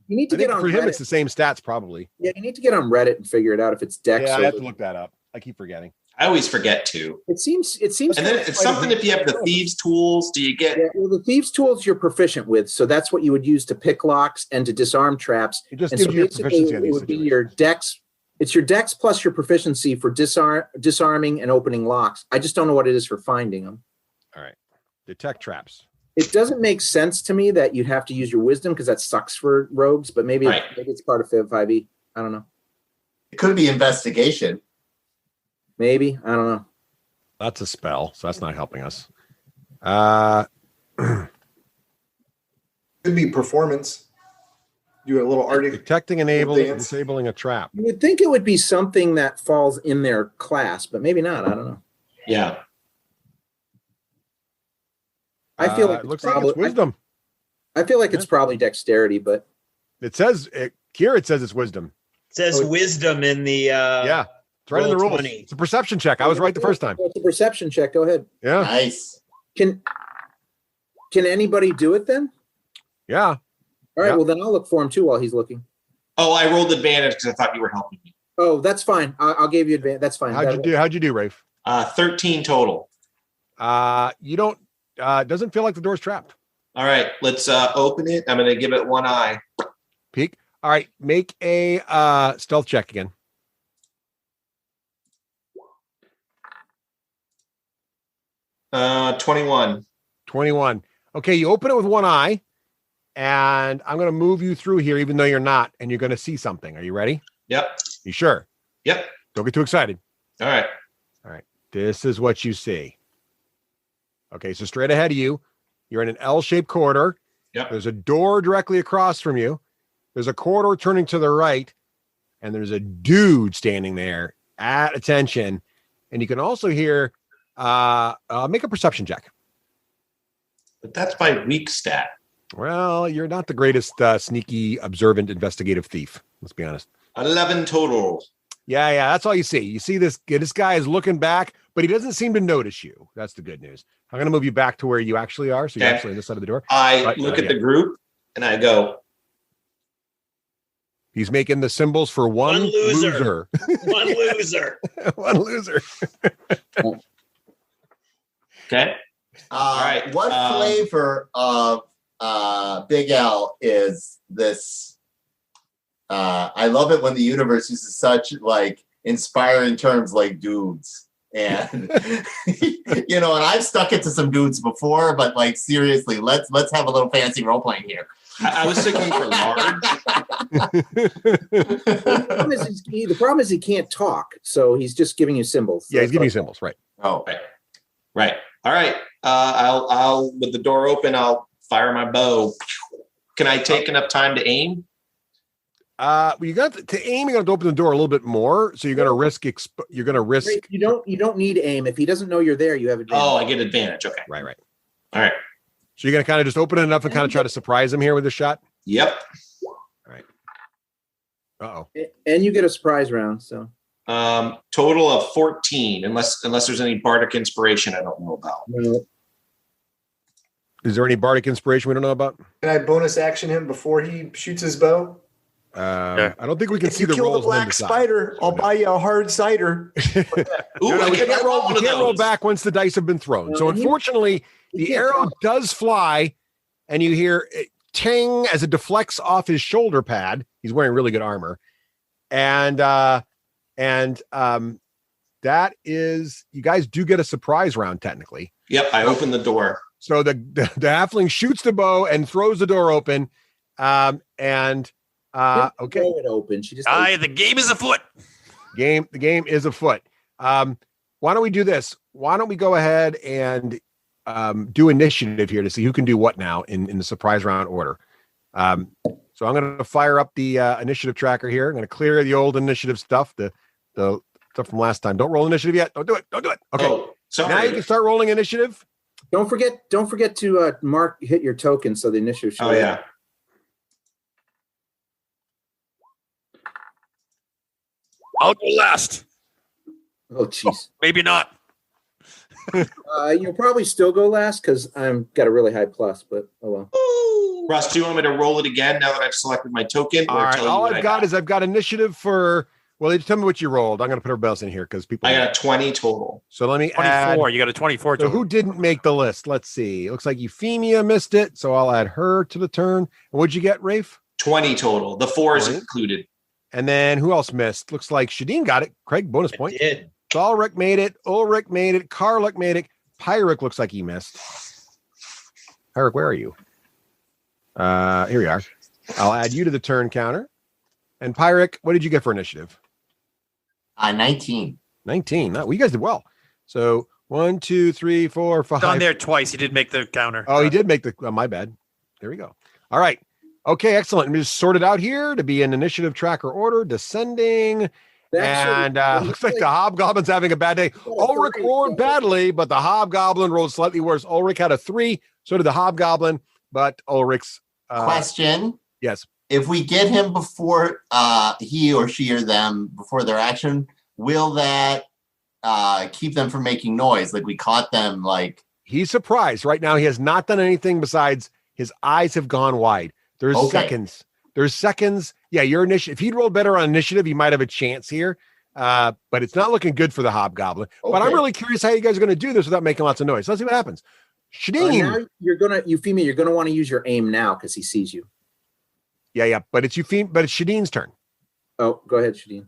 You need to get on. For him, Reddit. it's the same stats, probably. Yeah, you need to get on Reddit and figure it out if it's Dex. Yeah, I have to look that up. I keep forgetting. I always forget to. It seems. And then it's something. If you have the thieves' tools, do you get? Yeah, well, the thieves' tools you're proficient with, so that's what you would use to pick locks and to disarm traps. It just gives you proficiency. It would be your Dex. It's your Dex plus your proficiency for disarming and opening locks. I just don't know what it is for finding them. All right. Detect traps. It doesn't make sense to me that you'd have to use your wisdom because that sucks for rogues, but maybe it's part of 5e. I don't know. It could be investigation. Maybe. I don't know. That's a spell, so that's not helping us. Could be performance. Do a little arty. Detecting, enabling, disabling a trap. You would think it would be something that falls in their class, but maybe not. I don't know. Yeah. I feel like it looks like it's wisdom. I feel like it's probably dexterity, but it says here. It says it's wisdom. It says wisdom in the yeah. It's right in the rules. 20. It's a perception check. I was right the first time. It's a perception check. Go ahead. Yeah. Nice. Can anybody do it then? Yeah. All right. Yeah. Well, then I'll look for him too while he's looking. Oh, I rolled advantage because I thought you were helping me. Oh, that's fine. I'll give you advantage. That's fine. How'd you do, Rafe? 13 total. You don't. Doesn't feel like the door's trapped. All right, let's open it. I'm going to give it one eye. Peek. All right, make a stealth check again. Uh, 21. 21. Okay, you open it with one eye, and I'm going to move you through here, even though you're not, and you're going to see something. Are you ready? Yep. You sure? Yep. Don't get too excited. All right. All right. This is what you see. Okay, so straight ahead of you, you're in an L-shaped corridor. Yep. There's a door directly across from you. There's a corridor turning to the right, and there's a dude standing there at attention. And you can also hear, make a perception check. But that's my weak stat. Well, you're not the greatest sneaky, observant, investigative thief. Let's be honest. 11 total. Yeah, that's all you see. You see this guy is looking back, but he doesn't seem to notice you. That's the good news. I'm going to move you back to where you actually are. So you're actually on this side of the door. I look at the group and I go. He's making the symbols for one loser. One loser. One loser. Okay. All right. What flavor of Big L is this? I love it when the universe uses such like inspiring terms like dudes. And and I've stuck it to some dudes before, but like seriously, let's have a little fancy role playing here. I was thinking for large. The problem is he can't talk, so he's just giving you symbols. Yeah, he's giving you symbols, right? Oh, right. All right. I'll with the door open, I'll fire my bow. Can I take enough time to aim? You got to aim. You're going to open the door a little bit more, so you're going to risk. You're going to risk. Wait, you don't need aim. If he doesn't know you're there, you have advantage. Oh, I get advantage. Okay. Right. All right. So you're going to kind of just open it enough and kind of try to surprise him here with a shot. Yep. All right. Uh-oh. And you get a surprise round. So. Total of 14, unless there's any bardic inspiration I don't know about. No. Is there any bardic inspiration we don't know about? Can I bonus action him before he shoots his bow? I don't think we can If see you the kill rolls. the black spider, I'll buy you a hard cider. Ooh, we I can't roll back once the dice have been thrown. So unfortunately, the arrow does fly, and you hear it ting as it deflects off his shoulder pad. He's wearing really good armor, and that is, you guys do get a surprise round technically. Yep, I open the door. So the halfling shoots the bow and throws the door open, okay. It open. She just. The game is afoot. The game is afoot. Why don't we do this? Why don't we go ahead and do initiative here to see who can do what now in the surprise round order. So I'm going to fire up the initiative tracker here. I'm going to clear the old initiative stuff, the stuff from last time. Don't roll initiative yet. Don't do it. Okay. Oh, sorry. Now you can start rolling initiative. Don't forget to hit your token so the initiative shows. Oh yeah. I'll go last. Oh jeez. Maybe not. You'll probably still go last because I'm got a really high plus, but oh well. Russ, do you want me to roll it again now that I've selected my token? All right. All I've got is I've got initiative for. Well, tell me what you rolled. I'm going to put our bells in here because people. I got a 20 total. So let me 24. add. You got a 24 So total. who didn't make the list? Let's see. It looks like Euphemia missed it, so I'll add her to the turn. And what'd you get, Rafe? 20 total. The 4 is 20. included. And then who else missed? Looks like Shadeen got it. Craig, bonus point. Did. Ulrich made it. Ulrich made it. Karlik made it. Pyric looks like he missed. Pyric, where are you? Here we are. I'll add you to the turn counter. And Pyric, what did you get for initiative? 19. 19. Well, you guys did well. So 1, 2, 3, 4, 5. On there twice. He did make the counter. Oh, he did make the. My bad. There we go. All right. Okay, excellent. Let me just sort it out here to be an initiative tracker order, descending. And looks like the hobgoblin's having a bad day. Ulrich roared badly, but the hobgoblin rolled slightly worse. Ulrich had a 3, so did the hobgoblin, but Ulrich's Question. Yes. If we get him before he or she or them before their action, will that keep them from making noise? Like we caught them like He's surprised. Right now, he has not done anything besides his eyes have gone wide. There's seconds. There's seconds. Yeah, your initiative. If he'd rolled better on initiative, he might have a chance here. But it's not looking good for the hobgoblin. Okay. But I'm really curious how you guys are going to do this without making lots of noise. Let's see what happens. Shadeen. Now Euphemia, you're gonna want to use your aim now because he sees you. Yeah. But it's Shadeen's turn. Oh, go ahead, Shadeen.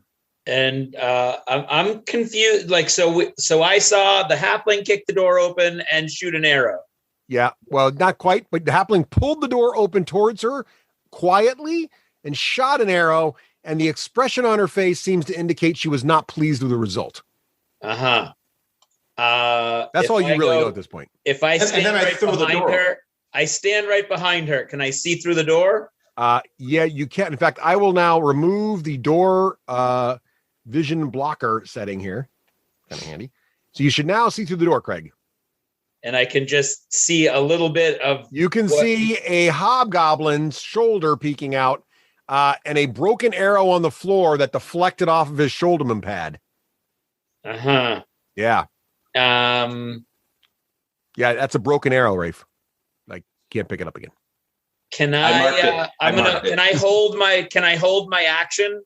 And I'm confused. Like, so I saw the halfling kick the door open and shoot an arrow. Yeah, well, not quite, but the halfling pulled the door open towards her quietly and shot an arrow, and the expression on her face seems to indicate she was not pleased with the result. That's all you really know at this point. If I stand right behind her, I stand right behind her. Can I see through the door? Yeah, you can. In fact, I will now remove the door vision blocker setting here. Kind of handy. So you should now see through the door, Craig. And I can just see a little bit of. You can see a hobgoblin's shoulder peeking out, and a broken arrow on the floor that deflected off of his shoulderman pad. Yeah. Yeah, that's a broken arrow, Rafe. Like, can't pick it up again. Can I? Can I hold my action?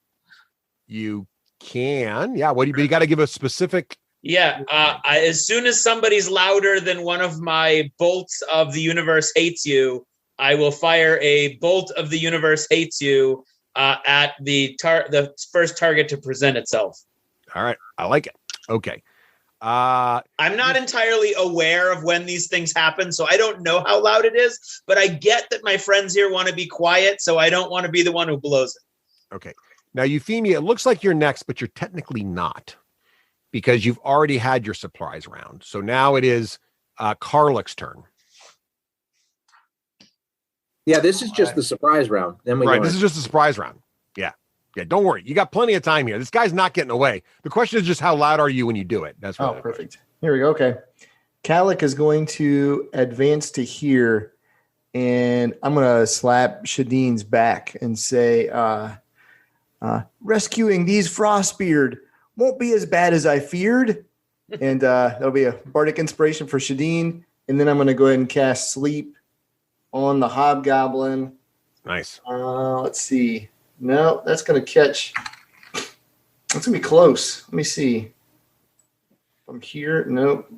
You can. Yeah. But you got to give a specific. Yeah. As soon as somebody's louder than one of my bolts of the universe hates you, I will fire a bolt of the universe hates you at the first target to present itself. All right. I like it. Okay. I'm not entirely aware of when these things happen, so I don't know how loud it is, but I get that my friends here want to be quiet, so I don't want to be the one who blows it. Okay. Now, Euphemia, it looks like you're next, but you're technically not, because you've already had your surprise round. So now it is Karlik's turn. Yeah, this is just the surprise round. Then This is just the surprise round. Yeah, don't worry. You got plenty of time here. This guy's not getting away. The question is just how loud are you when you do it? That's really perfect. Here we go. Okay. Kalik is going to advance to here, and I'm going to slap Shadeen's back and say, rescuing these Frostbeard won't be as bad as I feared. And that'll be a bardic inspiration for Shadeen. And then I'm going to go ahead and cast Sleep on the Hobgoblin. Nice. Let's see. No, that's going to catch. That's going to be close. Let me see. From here, nope.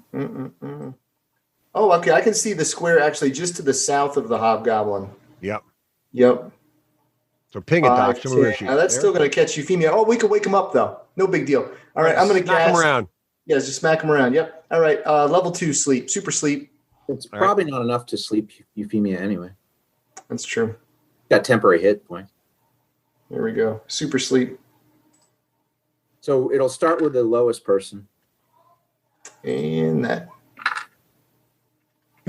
Oh, okay. I can see the square actually just to the south of the Hobgoblin. Yep. So ping it, Doc. Now that's still going to catch Euphemia. Oh, we can wake him up, though. No big deal. All right, I'm going to smack him around. Yeah, just smack him around. Yep. All right, level 2 sleep. Super sleep. It's probably not enough to sleep Euphemia anyway. That's true. Got temporary hit points. There we go. Super sleep. So it'll start with the lowest person. And that.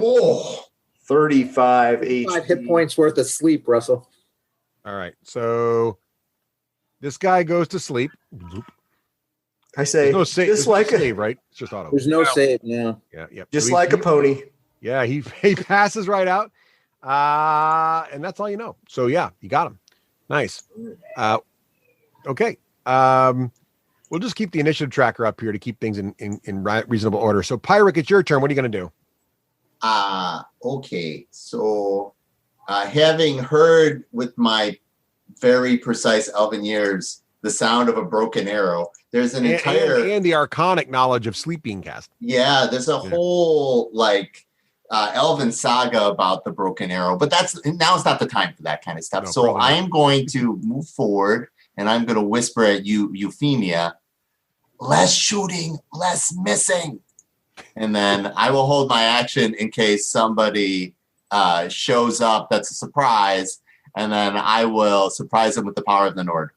Oh, 35 HP. 5 hit points worth of sleep, Russell. All right. So this guy goes to sleep. I say, no save, just like no save, right? It's just auto. There's no save now. Yeah. Just like a pony. Yeah, he passes right out. And that's all you know. So yeah, you got him. Nice. Okay. We'll just keep the initiative tracker up here to keep things in reasonable order. So Pyric, it's your turn. What are you going to do? Okay. So having heard with my very precise elven ears the sound of a broken arrow, there's an entire and the arcanic knowledge of sleep being cast. Yeah, there's a whole elven saga about the broken arrow, but now's not the time for that kind of stuff. No, so I am going to move forward and I'm going to whisper at you, Euphemia, less shooting, less missing. And then I will hold my action in case somebody shows up that's a surprise. And then I will surprise them with the power of the Nord.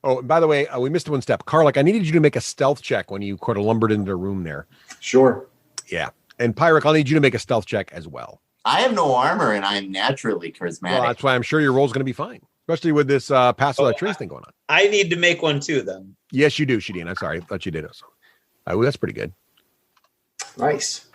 Oh, and by the way, we missed one step. Karlik, I needed you to make a stealth check when you kind of lumbered into the room there. Sure. Yeah. And Pyric, I'll need you to make a stealth check as well. I have no armor and I'm naturally charismatic. Well, that's why I'm sure your roll's going to be fine, especially with this pass without trace thing going on. I need to make one too, then. Yes, you do, Shadeen. I'm sorry. I thought you did also. Oh, that's pretty good. Nice.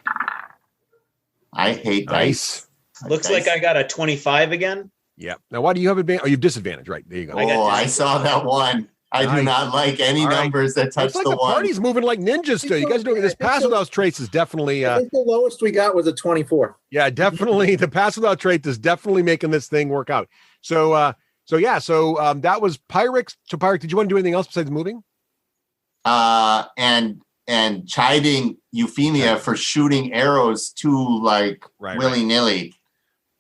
I hate dice. Looks like I got a 25 again. Yeah. Now, why do you have advantage? Oh, you have disadvantage, right? There you go. I saw that one. I do Nice. not like any All right. numbers that touch It's like the the one. party's moving like ninjas today. You guys doing this? Pass without traits is definitely. I think the lowest we got was a 24. Yeah, definitely. The pass without trait is definitely making this thing work out. So that was Pyrex. So Pyrex, did you want to do anything else besides moving? And chiding Euphemia for shooting arrows too willy-nilly.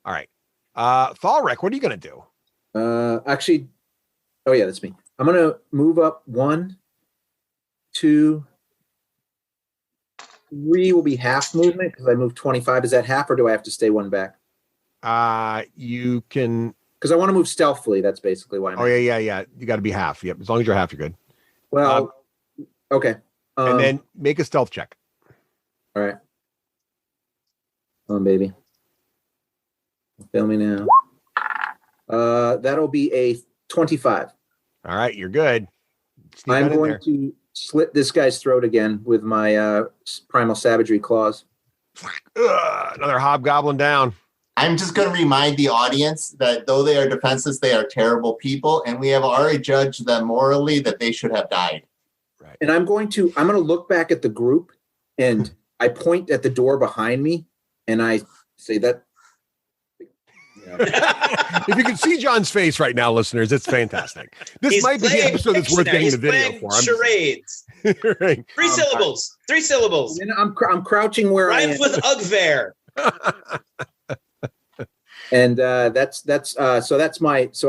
All right. Thalrek, what are you going to do? Actually, oh yeah, that's me. I'm going to move up 1, 2, 3 will be half movement because I moved 25. Is that half or do I have to stay one back? You can. Because I want to move stealthily. That's basically why. Yeah. You got to be half. Yep. As long as you're half, you're good. Well, okay. And then make a stealth check. All right. Come on, baby. Fail me now. That'll be a 25. All right, you're good. Sneak I'm on in going there. to slit this guy's throat again with my primal savagery claws. Another hobgoblin down. I'm just going to remind the audience that though they are defenseless, they are terrible people, and we have already judged them morally that they should have died. Right. And I'm going to look back at the group, and I point at the door behind me, and I say that. If you can see John's face right now, listeners, it's fantastic. This might be the episode that's worth getting the video for. Charades. Right. Three syllables. And I'm crouching where I am. Rhymes with Ugver. And so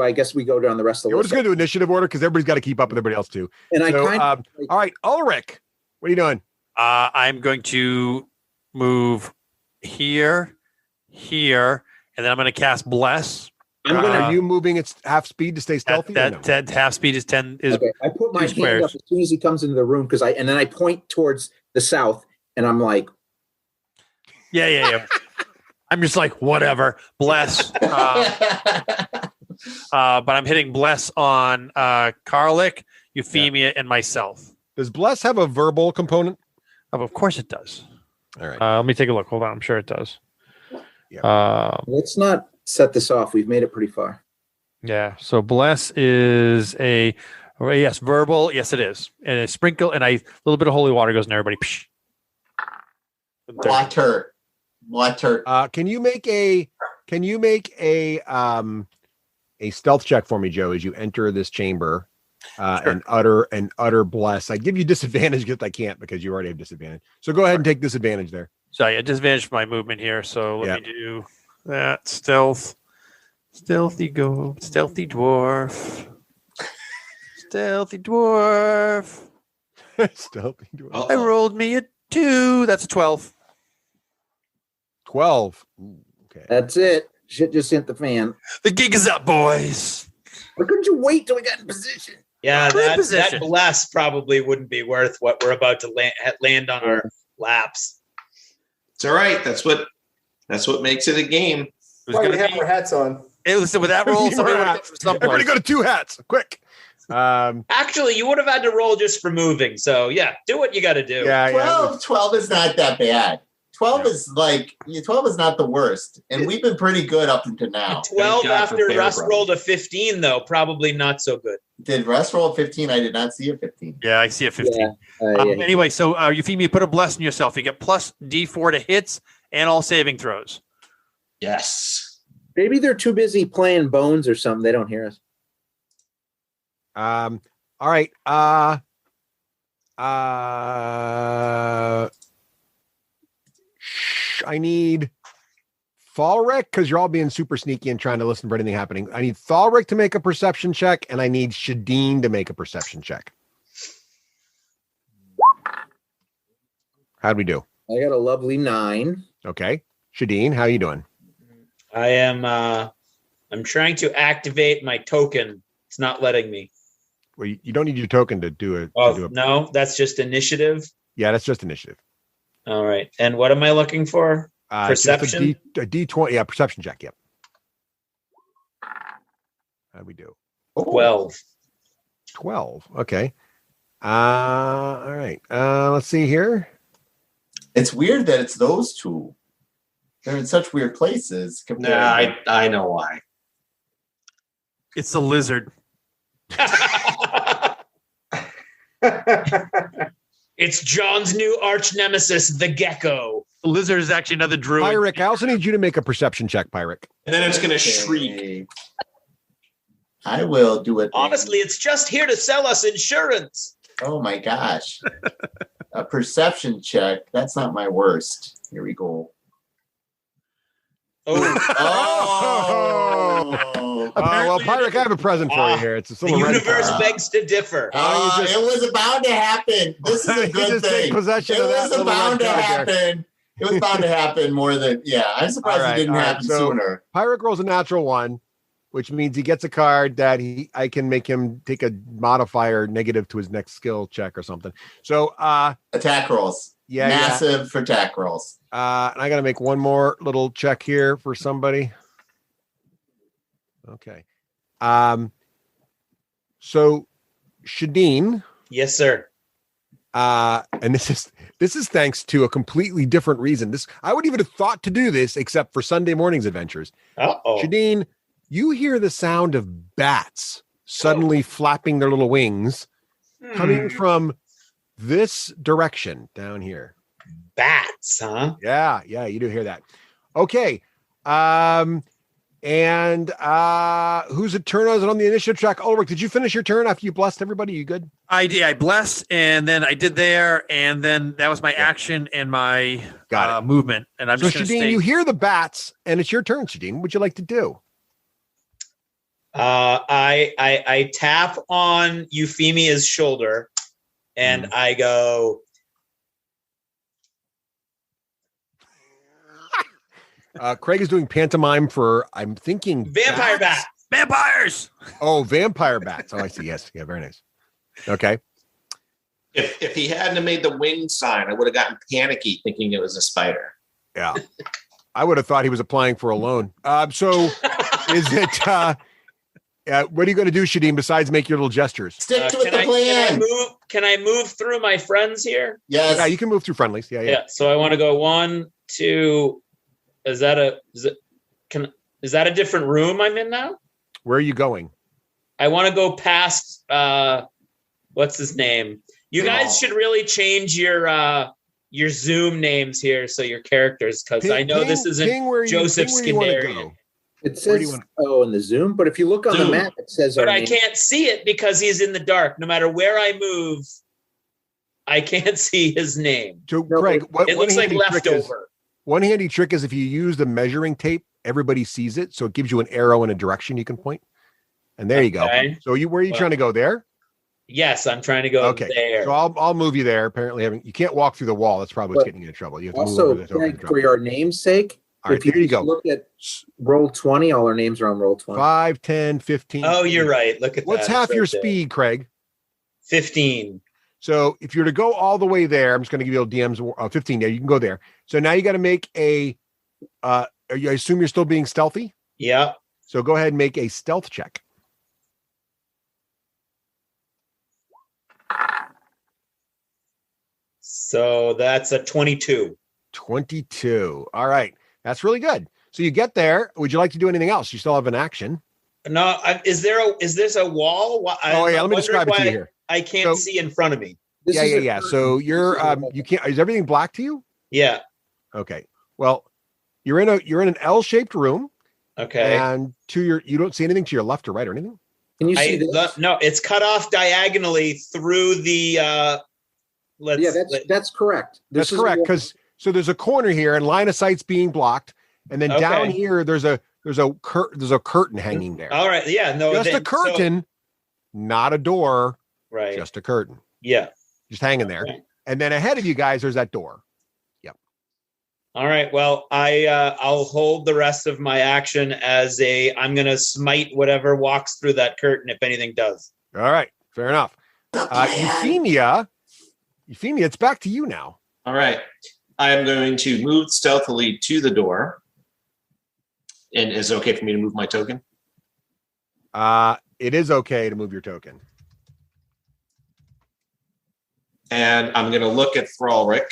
I guess we go down the rest of the We're list. just going to do initiative order because everybody's got to keep up with everybody else too. And all right, Ulrich, what are you doing? I'm going to move here, and then I'm going to cast Bless. Are you moving its half speed to stay stealthy? That half speed is 10. Okay. I put my hand up as soon as he comes into the room and then I point towards the south, and I'm like, yeah. I'm just like, whatever. Bless. But I'm hitting Bless on Karlik, Euphemia, and myself. Does Bless have a verbal component? Of course it does. All right. Let me take a look. Hold on. I'm sure it does. Yeah. Let's not set this off. We've made it pretty far. Yeah. So Bless is verbal. Yes, it is. And a sprinkle and a little bit of holy water goes in everybody. Psh. Water. Can you make a stealth check for me, Joe, as you enter this chamber and utter bless? I give you disadvantage because I can't because you already have disadvantage. So go ahead and take disadvantage there. So I disadvantage for my movement here. So let me do that. Stealthy dwarf. Stealthy dwarf. Stealthy dwarf. I rolled me a 2. That's a 12. 12. Ooh, okay. That's it. Shit just hit the fan. The gig is up, boys. Why couldn't you wait till we got in position? Yeah, that bless probably wouldn't be worth what we're about to land on our laps. It's all right. That's what makes it a game. Why we have our hats on? Hey, listen, with that roll, everybody go to 2 hats, quick. Actually, you would have had to roll just for moving. So yeah, do what you got to do. Yeah, 12 is not that bad. 12 is not the worst, and we've been pretty good up until now. 12 after Russ rolled a 15, though, probably not so good. Did Russ roll a 15? I did not see a 15. Yeah, I see a 15. Anyway, so Euphemia, put a bless in yourself. You get plus D4 to hits and all saving throws. Yes. Maybe they're too busy playing Bones or something. They don't hear us. All right. I need Thalrek because you're all being super sneaky and trying to listen for anything happening. I need Thalrek to make a perception check, and I need Shadeen to make a perception check. How'd we do? I got a lovely 9. Okay. Shadeen, how you doing? I am I'm trying to activate my token. It's not letting me. Well, you don't need your token to do it. No, that's just initiative. Yeah, that's just initiative. All right. And what am I looking for? Perception? A D20. Yeah, perception check. Yep. How'd we do? 12. 12. Okay. All right. Let's see here. It's weird that it's those two. They're in such weird places. I know why. It's the lizard. It's John's new arch nemesis, the gecko. The lizard is actually another druid. Pyric, I also need you to make a perception check, Pyric. And then it's going to shriek. I will do it. Honestly, it's just here to sell us insurance. Oh my gosh. A perception check. That's not my worst. Here we go. Oh. Well, Pyric, I have a present for you here. It's a The little universe begs to differ. It was bound to happen. This is a You good just take thing. possession It of that was little bound to red card there. happen. It was bound to happen more than, I'm surprised it didn't happen sooner. Pyric rolls a natural 1, which means he gets a card that I can make him take a modifier negative to his next skill check or something. So attack rolls. Yeah. Massive for attack rolls. And I got to make one more little check here for somebody. Okay. So Shadeen. Yes, sir. And this is thanks to a completely different reason. I would even have thought to do this except for Sunday morning's adventures. Shadeen, you hear the sound of bats suddenly flapping their little wings coming from this direction down here. Bats, huh? Yeah, you do hear that. Okay. And who's it turn? Is it on the initiative track? Ulrich, did you finish your turn after you blessed everybody? You good? I did. I blessed, and then I did there, and then that was my action and my movement. And I'm just going to Shadeen, stay. you hear the bats, and it's your turn, Shadeen. What would you like to do? I tap on Euphemia's shoulder, and I go. Craig is doing pantomime for, I'm thinking, vampire bats. Vampires. Oh, vampire bats. Oh, I see. Yes. Yeah, very nice. Okay. If he hadn't have made the wing sign, I would have gotten panicky thinking it was a spider. Yeah. I would have thought he was applying for a loan. So is it, what are you going to do, Shadeen, besides make your little gestures? Stick to the plan. Can I move through my friends here? Yes. Yeah, you can move through friendlies. Yeah. So I want to go 1, 2. Is that a different room I'm in now? Where are you going? I want to go past what's his name? You guys should really change your Zoom names here so your characters, because I know this isn't Joseph Skandarian. It says in the Zoom, but if you look on the map, it says. But I can't see it because he's in the dark. No matter where I move, I can't see his name. So, Craig, it looks like leftover. One handy trick is if you use the measuring tape, everybody sees it, so it gives you an arrow in a direction you can point. And there you go. So where are you trying to go? There? Yes, I'm trying to go there. So I'll move you there. Apparently, you can't walk through the wall. That's probably what's getting you in trouble. You have to also, move over for your namesake, all right, here you go. Look at roll 20. All our names are on roll 20. 5, 10, 15. Oh, you're right. Look at What's that. half your speed, Craig? 15. So if you're to go all the way there, I'm just going to give you a DMs 15 there. You can go there. So now you got to make I assume you're still being stealthy? Yeah. So go ahead and make a stealth check. So that's a 22. 22. All right. That's really good. So you get there. Would you like to do anything else? You still have an action. No. Is this a wall? Let me describe it to you here. I can't see in front of me. Yeah. So you're you can't. Is everything black to you? Yeah. Okay. Well, you're in an L-shaped room. Okay. And you don't see anything to your left or right or anything. Can you see this? No, it's cut off diagonally through the. That's correct. That's correct, because there's a corner here and line of sight's being blocked, and then down here there's a curtain hanging there. All right. Yeah. No. Just a curtain, not a door. Right. Just a curtain. Yeah. Just hanging there. Okay. And then ahead of you guys, there's that door. Yep. All right. Well, I'll hold the rest of my action as I'm going to smite whatever walks through that curtain if anything does. All right. Fair enough. Euphemia, it's back to you now. All right. I am going to move stealthily to the door. And is it okay for me to move my token? It is okay to move your token. And I'm going to look at Thralric,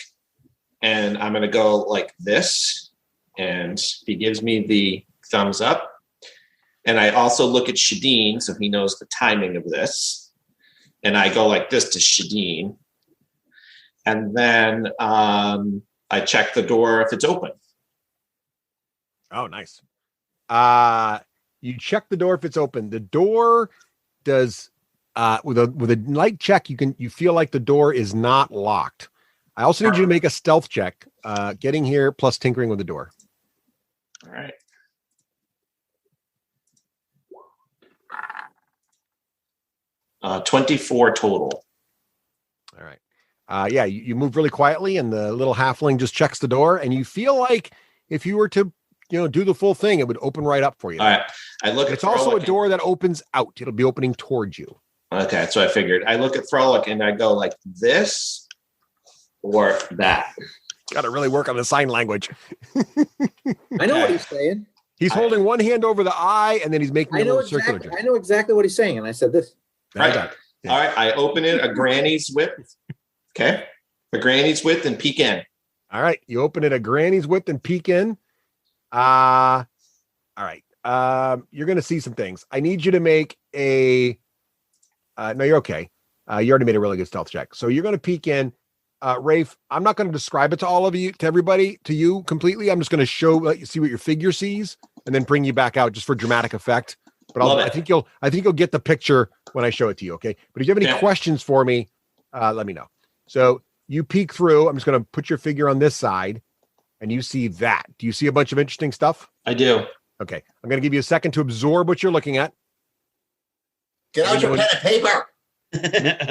and I'm going to go like this. And he gives me the thumbs up. And I also look at Shadeen, so he knows the timing of this. and I go like this to Shadeen. And then I check the door if it's open. Oh, nice. You check the door if it's open. The door does with a light check. You feel like the door is not locked. I also need you to make a stealth check. Getting here plus tinkering with the door. All right. Uh, 24 total. All right. Yeah, you move really quietly, and the little halfling just checks the door, and you feel like if you were to, do the full thing, it would open right up for you. All right. I look at It's also a Frolic door that opens out. It'll be opening towards you. Okay, that's what I figured. I look at Frolic and I go like this or that. Got to really work on the sign language. I know what he's saying. He's holding one hand over the eye, and then he's making a little circular gesture. I know exactly what he's saying, and I said this. Right. Yeah. All right. I open it a granny's width. Okay. A granny's width and peek in. All right. You open it a granny's width and peek in. All right. You're going to see some things. I need you to make a, no, you're okay. You already made a really good stealth check. So you're going to peek in. Rafe, I'm not going to describe it to all of you, to everybody, to you completely. I'm just going to let you see what your figure sees and then bring you back out just for dramatic effect. But I think you'll get the picture when I show it to you. Okay. But if you have any questions for me, let me know. So you peek through. I'm just going to put your figure on this side and you see that. Do you see a bunch of interesting stuff? I do. Okay. I'm going to give you a second to absorb what you're looking at. Get out your pen and paper.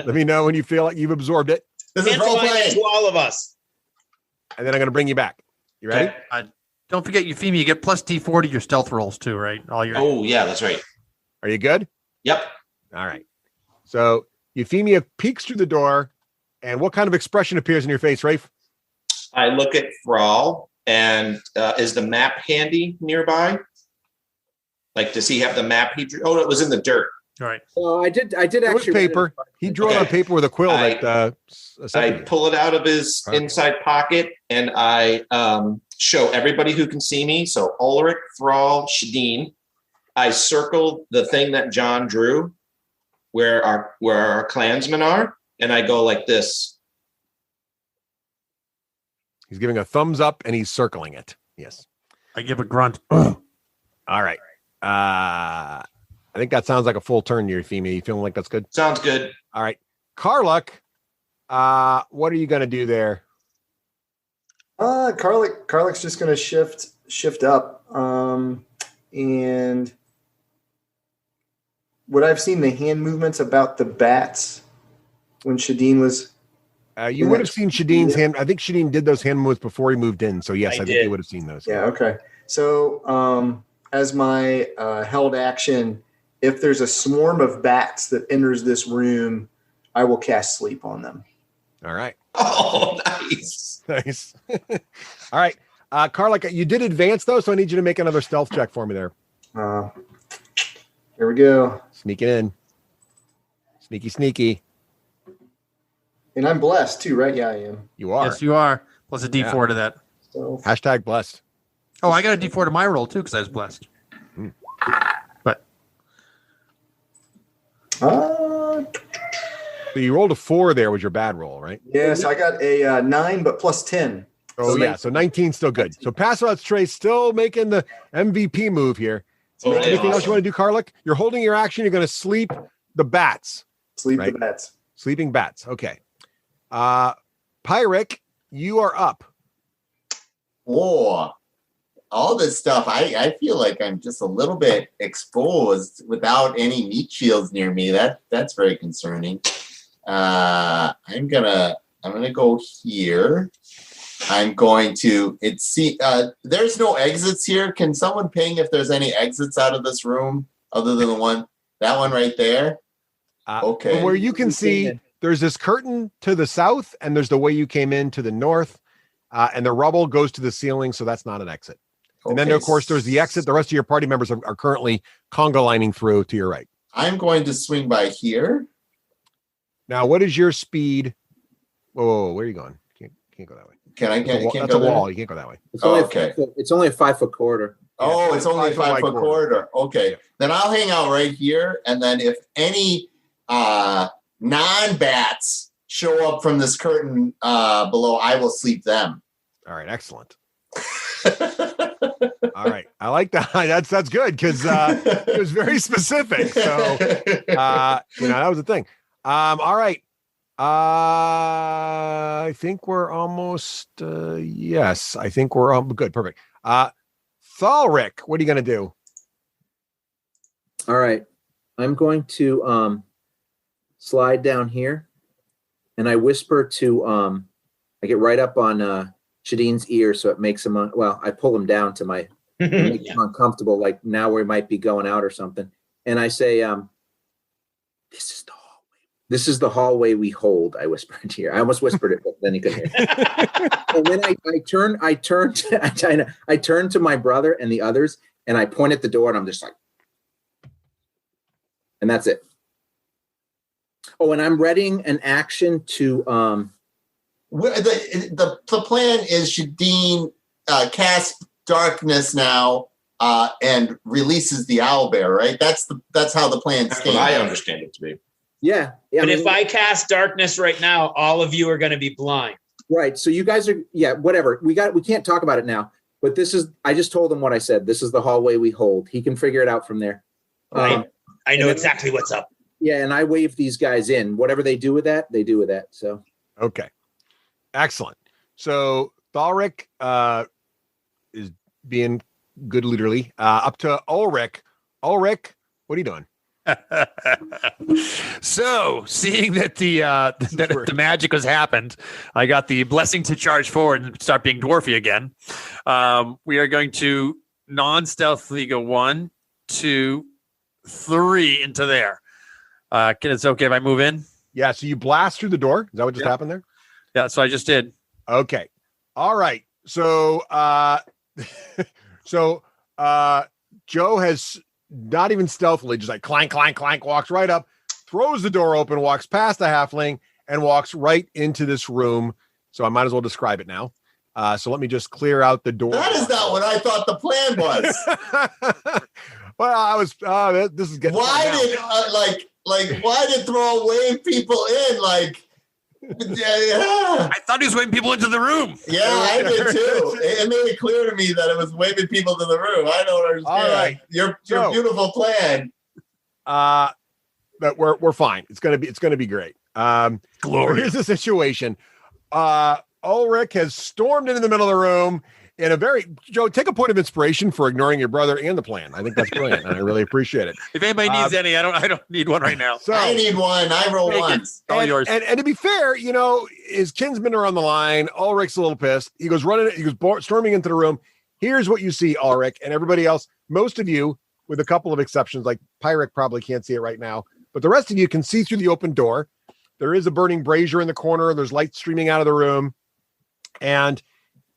Let me know when you feel like you've absorbed it. This is role playing to all of us. And then I'm going to bring you back. You ready? Don't forget, Euphemia, you get plus D4 to your stealth rolls too, right? Oh, yeah, that's right. Are you good? Yep. All right. So Euphemia peeks through the door, and what kind of expression appears in your face, Rafe? I look at Thrall, and is the map handy nearby? Like, does he have the map he drew? Oh, it was in the dirt. All right. So I did actually paper. He drew it on paper with a quill. I pull it out of his inside pocket, and I show everybody who can see me. So Ulrich, Thrall, Shadeen. I circle the thing that John drew, where our clansmen are, and I go like this. He's giving a thumbs up, and he's circling it. Yes. I give a grunt. All right. I think that sounds like a full turn, Euphemia. You feeling like that's good? Sounds good. All right. Karluk, what are you going to do there? Karluk's just going to shift up. And would I've seen the hand movements about the bats when Shadeen was? You would have seen Shadeen's hand. I think Shadeen did those hand moves before he moved in. So yes, I think you would have seen those. Yeah. Okay. So as my held action, if there's a swarm of bats that enters this room, I will cast sleep on them. All right. Oh, nice. Nice. All right. Karluk, you did advance though, so I need you to make another stealth check for me there. Here we go. Sneaking in. Sneaky. And I'm blessed too, right? Yeah, I am. You are. Yes, you are. Plus a D4 to that. So, #, blessed. Oh, I got a D4 to my roll too because I was blessed. But so you rolled a 4 there was your bad roll, right? Yes, I got a 9, but plus 10. Oh, yeah. So 19 still good. So Pass Without Trace still making the MVP move here. Oh, anything else you want to do, Karluk? You're holding your action. You're going to sleep the bats. The bats. Sleeping bats. Okay. Pyric, you are up. Oh, all this stuff. I feel like I'm just a little bit exposed without any meat shields near me. That's very concerning. I'm gonna go here. I'm going to there's no exits here. Can someone ping if there's any exits out of this room other than that one right there? Okay. From where you can see, there's this curtain to the south, and there's the way you came in to the north, and the rubble goes to the ceiling, so that's not an exit. And then, of course, there's the exit. The rest of your party members are currently conga lining through to your right. I'm going to swing by here. Now, what is your speed? Whoa, where are you going? Can't go that way. That's a wall. You can't go that way. It's only a 5-foot corridor. Oh, it's only a 5-foot corridor. Okay. Then I'll hang out right here. And then if any non-bats show up from this curtain below, I will sleep them. All right, excellent. All right, I like that. That's good because it was very specific. So that was the thing. All right. I think we're almost. Yes, I think we're good. Perfect. Thalric, what are you going to do? All right, I'm going to slide down here, and I whisper to. I get right up on Shadeen's ear, so it makes him. I pull him down to my. Make him uncomfortable, like now we might be going out or something. And I say, "This is the hallway. This is the hallway we hold." I whispered here. I almost whispered it, but then he couldn't hear. And then I turn to my brother and the others, and I point at the door, and I'm just like, and that's it. Oh, and I'm readying an action to. The plan is Shadeen casts darkness now and releases the owlbear, right? That's how the plan That's stands. what I understand it to be. Yeah. But if I cast darkness right now, all of you are going to be blind. Right. So you guys are, whatever. We can't talk about it now, but I just told him what I said. This is the hallway we hold. He can figure it out from there. Right. I know exactly what's up. Yeah. And I wave these guys in. Whatever they do with that, they do with that. So. Okay. Excellent. So Thalric is being good leaderly. Up to Ulrich. Ulrich, what are you doing? So, seeing that the magic has happened, I got the blessing to charge forward and start being dwarfy again. We are going to non-stealthily go 1, 2, 3 into there. It's okay if I move in? Yeah, so you blast through the door. Is that what just happened there? Yeah, so I just did. Okay. All right. So Joe has not even stealthily, just like clank, clank, clank, walks right up, throws the door open, walks past the halfling, and walks right into this room. So I might as well describe it now. So let me just clear out the door. That is not what I thought the plan was. Well, I was. This is getting. Why did Thrall wave people in? Like, I thought he was waving people into the room. Yeah, I did too. It made it clear to me that it was waving people to the room. I don't understand. All right. Your beautiful plan. But we're fine. It's gonna be great. Glorious. Here's the situation. Ulrich has stormed into the middle of the room in a very Joe. Take a point of inspiration for ignoring your brother and the plan. I think that's brilliant, and I really appreciate it. If anybody needs any, I don't need one right now. So I need one. I roll once. All yours. And to be fair, his kinsmen are on the line. Ulrich's a little pissed. He goes storming into the room. Here's what you see, Ulrich, and everybody else. Most of you, with a couple of exceptions, like Pyric probably can't see it right now, but the rest of you can see through the open door. There is a burning brazier in the corner. There's light streaming out of the room. And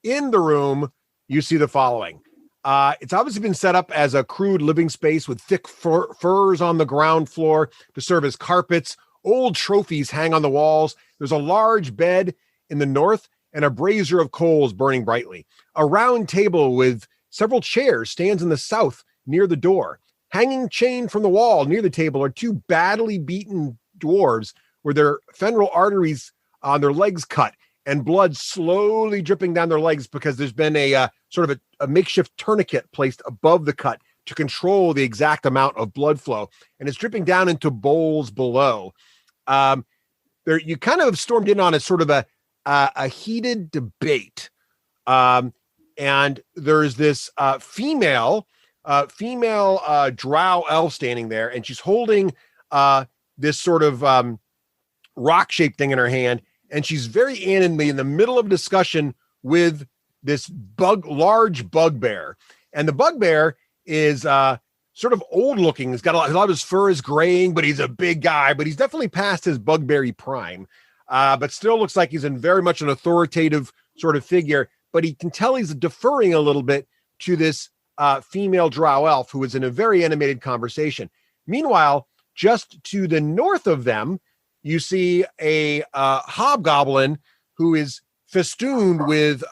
in the room, you see the following. It's obviously been set up as a crude living space with thick furs on the ground floor to serve as carpets. Old trophies hang on the walls. There's a large bed in the north and a brazier of coals burning brightly. A round table with several chairs stands in the south near the door. Hanging chained from the wall near the table are 2 badly beaten dwarves with their femoral arteries on their legs cut and blood slowly dripping down their legs because there's been a sort of a makeshift tourniquet placed above the cut to control the exact amount of blood flow. And it's dripping down into bowls below. You kind of stormed in on a sort of a heated debate. And there's this female drow elf standing there, and she's holding this sort of rock-shaped thing in her hand, and she's very animatedly in the middle of a discussion with this large bugbear. And the bugbear is sort of old-looking. He's got a lot of his fur is graying, but he's a big guy, but he's definitely past his bugberry prime. But still looks like he's in very much an authoritative sort of figure, but he can tell he's deferring a little bit to this female drow elf who is in a very animated conversation. Meanwhile, just to the north of them, you see a hobgoblin who is festooned with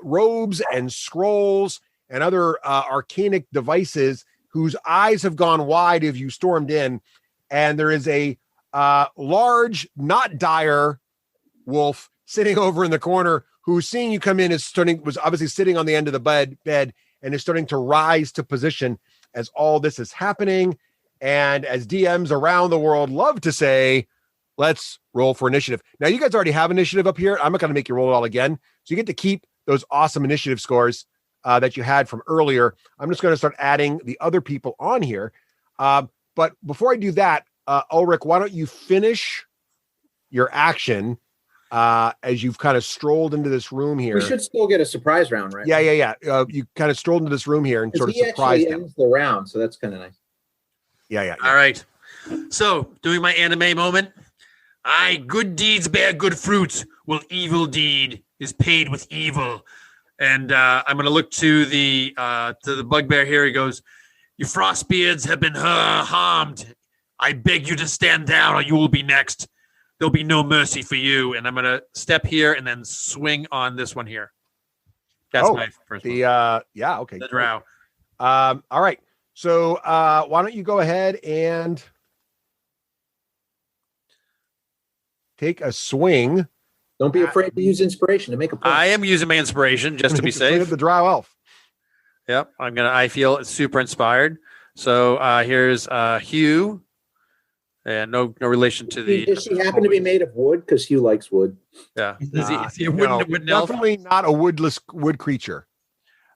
robes and scrolls and other arcanic devices whose eyes have gone wide if you stormed in. And there is a large, not dire wolf sitting over in the corner, who's seeing you come in, was obviously sitting on the end of the bed and is starting to rise to position as all this is happening. And as DMs around the world love to say, let's roll for initiative. Now, you guys already have initiative up here. I'm not going to make you roll it all again. So you get to keep those awesome initiative scores that you had from earlier. I'm just going to start adding the other people on here. But before I do that, Ulrich, why don't you finish your action as you've kind of strolled into this room here? We should still get a surprise round, right? Yeah. You kind of strolled into this room here and sort of surprised him. Ends the round, so that's kind of nice. Yeah. All right. So, doing my anime moment. Good deeds bear good fruits. Well, evil deed is paid with evil. And I'm going to look to the bugbear here. He goes, "You frostbeards have been harmed. I beg you to stand down, or you will be next. There'll be no mercy for you." And I'm going to step here and then swing on this one here. That's my first one. Okay. The drow. All right. So why don't you go ahead and take a swing. Don't be afraid to use inspiration to make a point. I am using my inspiration just to be safe. The drow elf. Yep. I feel super inspired. So here's Hugh. And no relation to the. Does she happen to be made of wood? Because Hugh likes wood. Yeah. Is he a wooden elf? Definitely not a wood creature.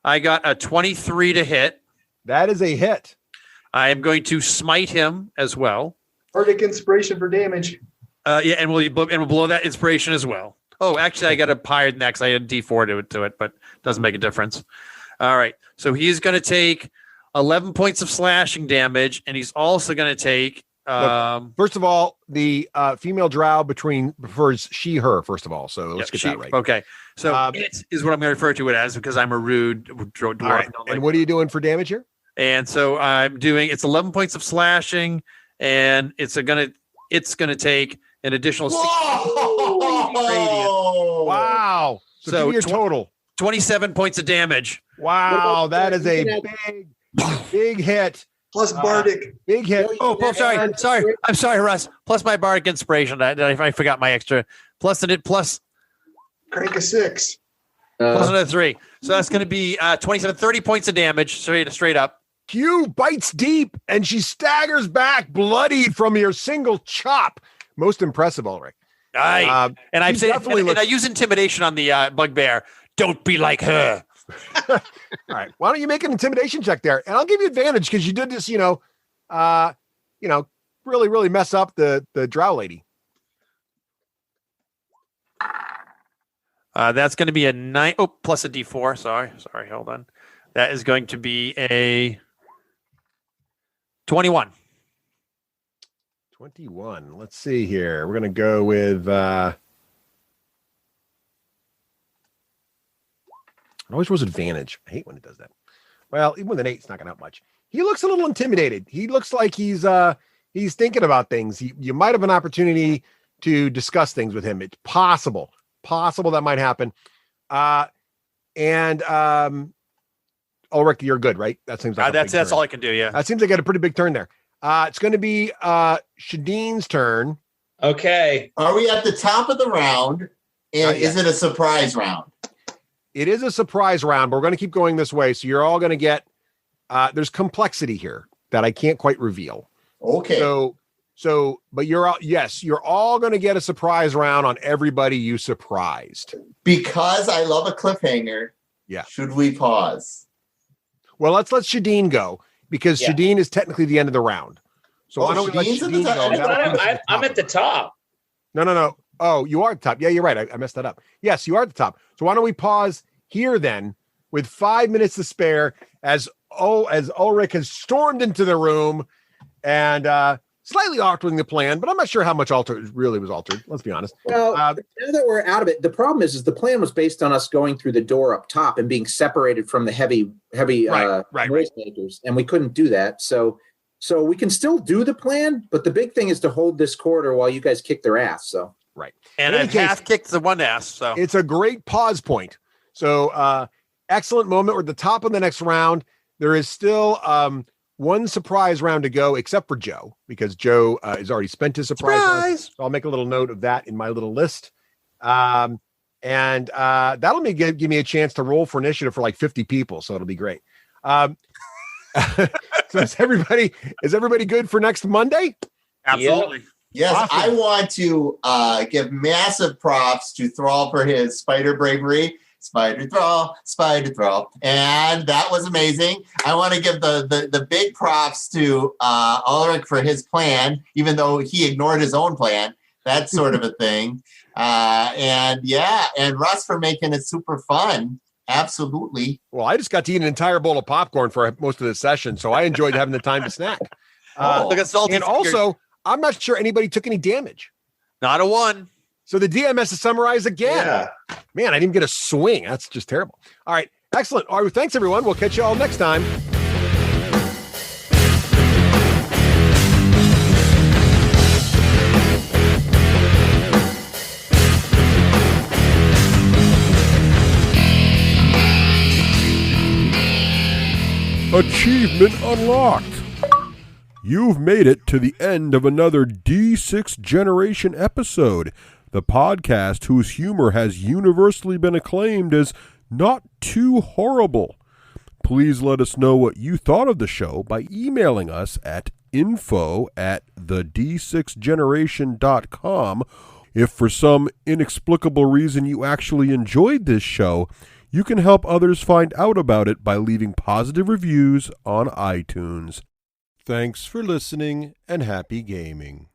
I got a 23 to hit. That is a hit. I am going to smite him as well. Bardic inspiration for damage. And we'll blow that inspiration as well. Oh, actually, I got a higher than that because I had D4 to it, but doesn't make a difference. All right. So he's going to take 11 points of slashing damage, and he's also going to take. First of all, the female drow prefers she, her, first of all. So let's get that right. Okay. So it is what I'm going to refer to it as because I'm a rude dwarf. All right. And what are you doing for damage here? And so it's 11 points of slashing, and it's going to take an additional 60 Wow. So give me your total. 27 points of damage. Wow. That is a big hit. Plus Bardic. Big hit. Oh, sorry. I'm sorry, Russ. Plus my Bardic inspiration. I forgot my extra. Plus Crank a 6. Plus another 3. So that's going to be 30 points of damage straight up. Hugh bites deep and she staggers back, bloodied from your single chop. Most impressive, Ulrich. I use intimidation on the bugbear. Don't be like her. All right. Why don't you make an intimidation check there? And I'll give you advantage because you did this, really, really mess up the drow lady. That's going to be a 9. Oh, plus a D4. Sorry. Hold on. That is going to be a 21. 21. Let's see here. We're going to go with. It always was advantage. I hate when it does that. Well, even with an 8, it's not going to help much. He looks a little intimidated. He looks like he's thinking about things. You might have an opportunity to discuss things with him. It's possible that might happen. Ulrich, you're good, right? That seems like that's all I can do. Yeah, that seems like I got a pretty big turn there. It's going to be Shadine's turn. Okay. Are we at the top of the round? And is it a surprise round? It is a surprise round, but we're going to keep going this way. So you're all going to get, there's complexity here that I can't quite reveal. Okay. But you're all going to get a surprise round on everybody you surprised. Because I love a cliffhanger. Yeah. Should we pause? Well, let's let Shadine go because Shadine is technically the end of the round. So why don't we let Shadine go? I'm at the top. No. Oh, you are at the top. Yeah, you're right. I messed that up. Yes, you are at the top. So why don't we pause here then with 5 minutes to spare as Ulrich has stormed into the room and slightly altering the plan, but I'm not sure how much really was altered. Let's be honest. Well, now that we're out of it, the problem is the plan was based on us going through the door up top and being separated from the heavy noise makers, and we couldn't do that. So we can still do the plan, but the big thing is to hold this corridor while you guys kick their ass. So. Right. And I half kicked the one ass. So it's a great pause point. So excellent moment. We're at the top of the next round. There is still one surprise round to go, except for Joe, because Joe has already spent his surprise round. So I'll make a little note of that in my little list. And that'll give me a chance to roll for initiative for like 50 people. So it'll be great. So is everybody good for next Monday? Absolutely. Yes, Awesome. I want to give massive props to Thrall for his spider bravery. Spider Thrall, and that was amazing. I want to give the big props to Ulrich for his plan, even though he ignored his own plan. That's sort of a thing. And Russ for making it super fun. Absolutely. Well, I just got to eat an entire bowl of popcorn for most of the session, so I enjoyed having the time to snack. Look at Salty. And also, I'm not sure anybody took any damage. Not a one. So the DM has to summarize again. Yeah. Man, I didn't even get a swing. That's just terrible. All right. Excellent. All right. Thanks, everyone. We'll catch you all next time. Achievement unlocked. You've made it to the end of another D6 Generation episode, the podcast whose humor has universally been acclaimed as not too horrible. Please let us know what you thought of the show by emailing us at info@the d6generation.com. If for some inexplicable reason you actually enjoyed this show, you can help others find out about it by leaving positive reviews on iTunes. Thanks for listening and happy gaming.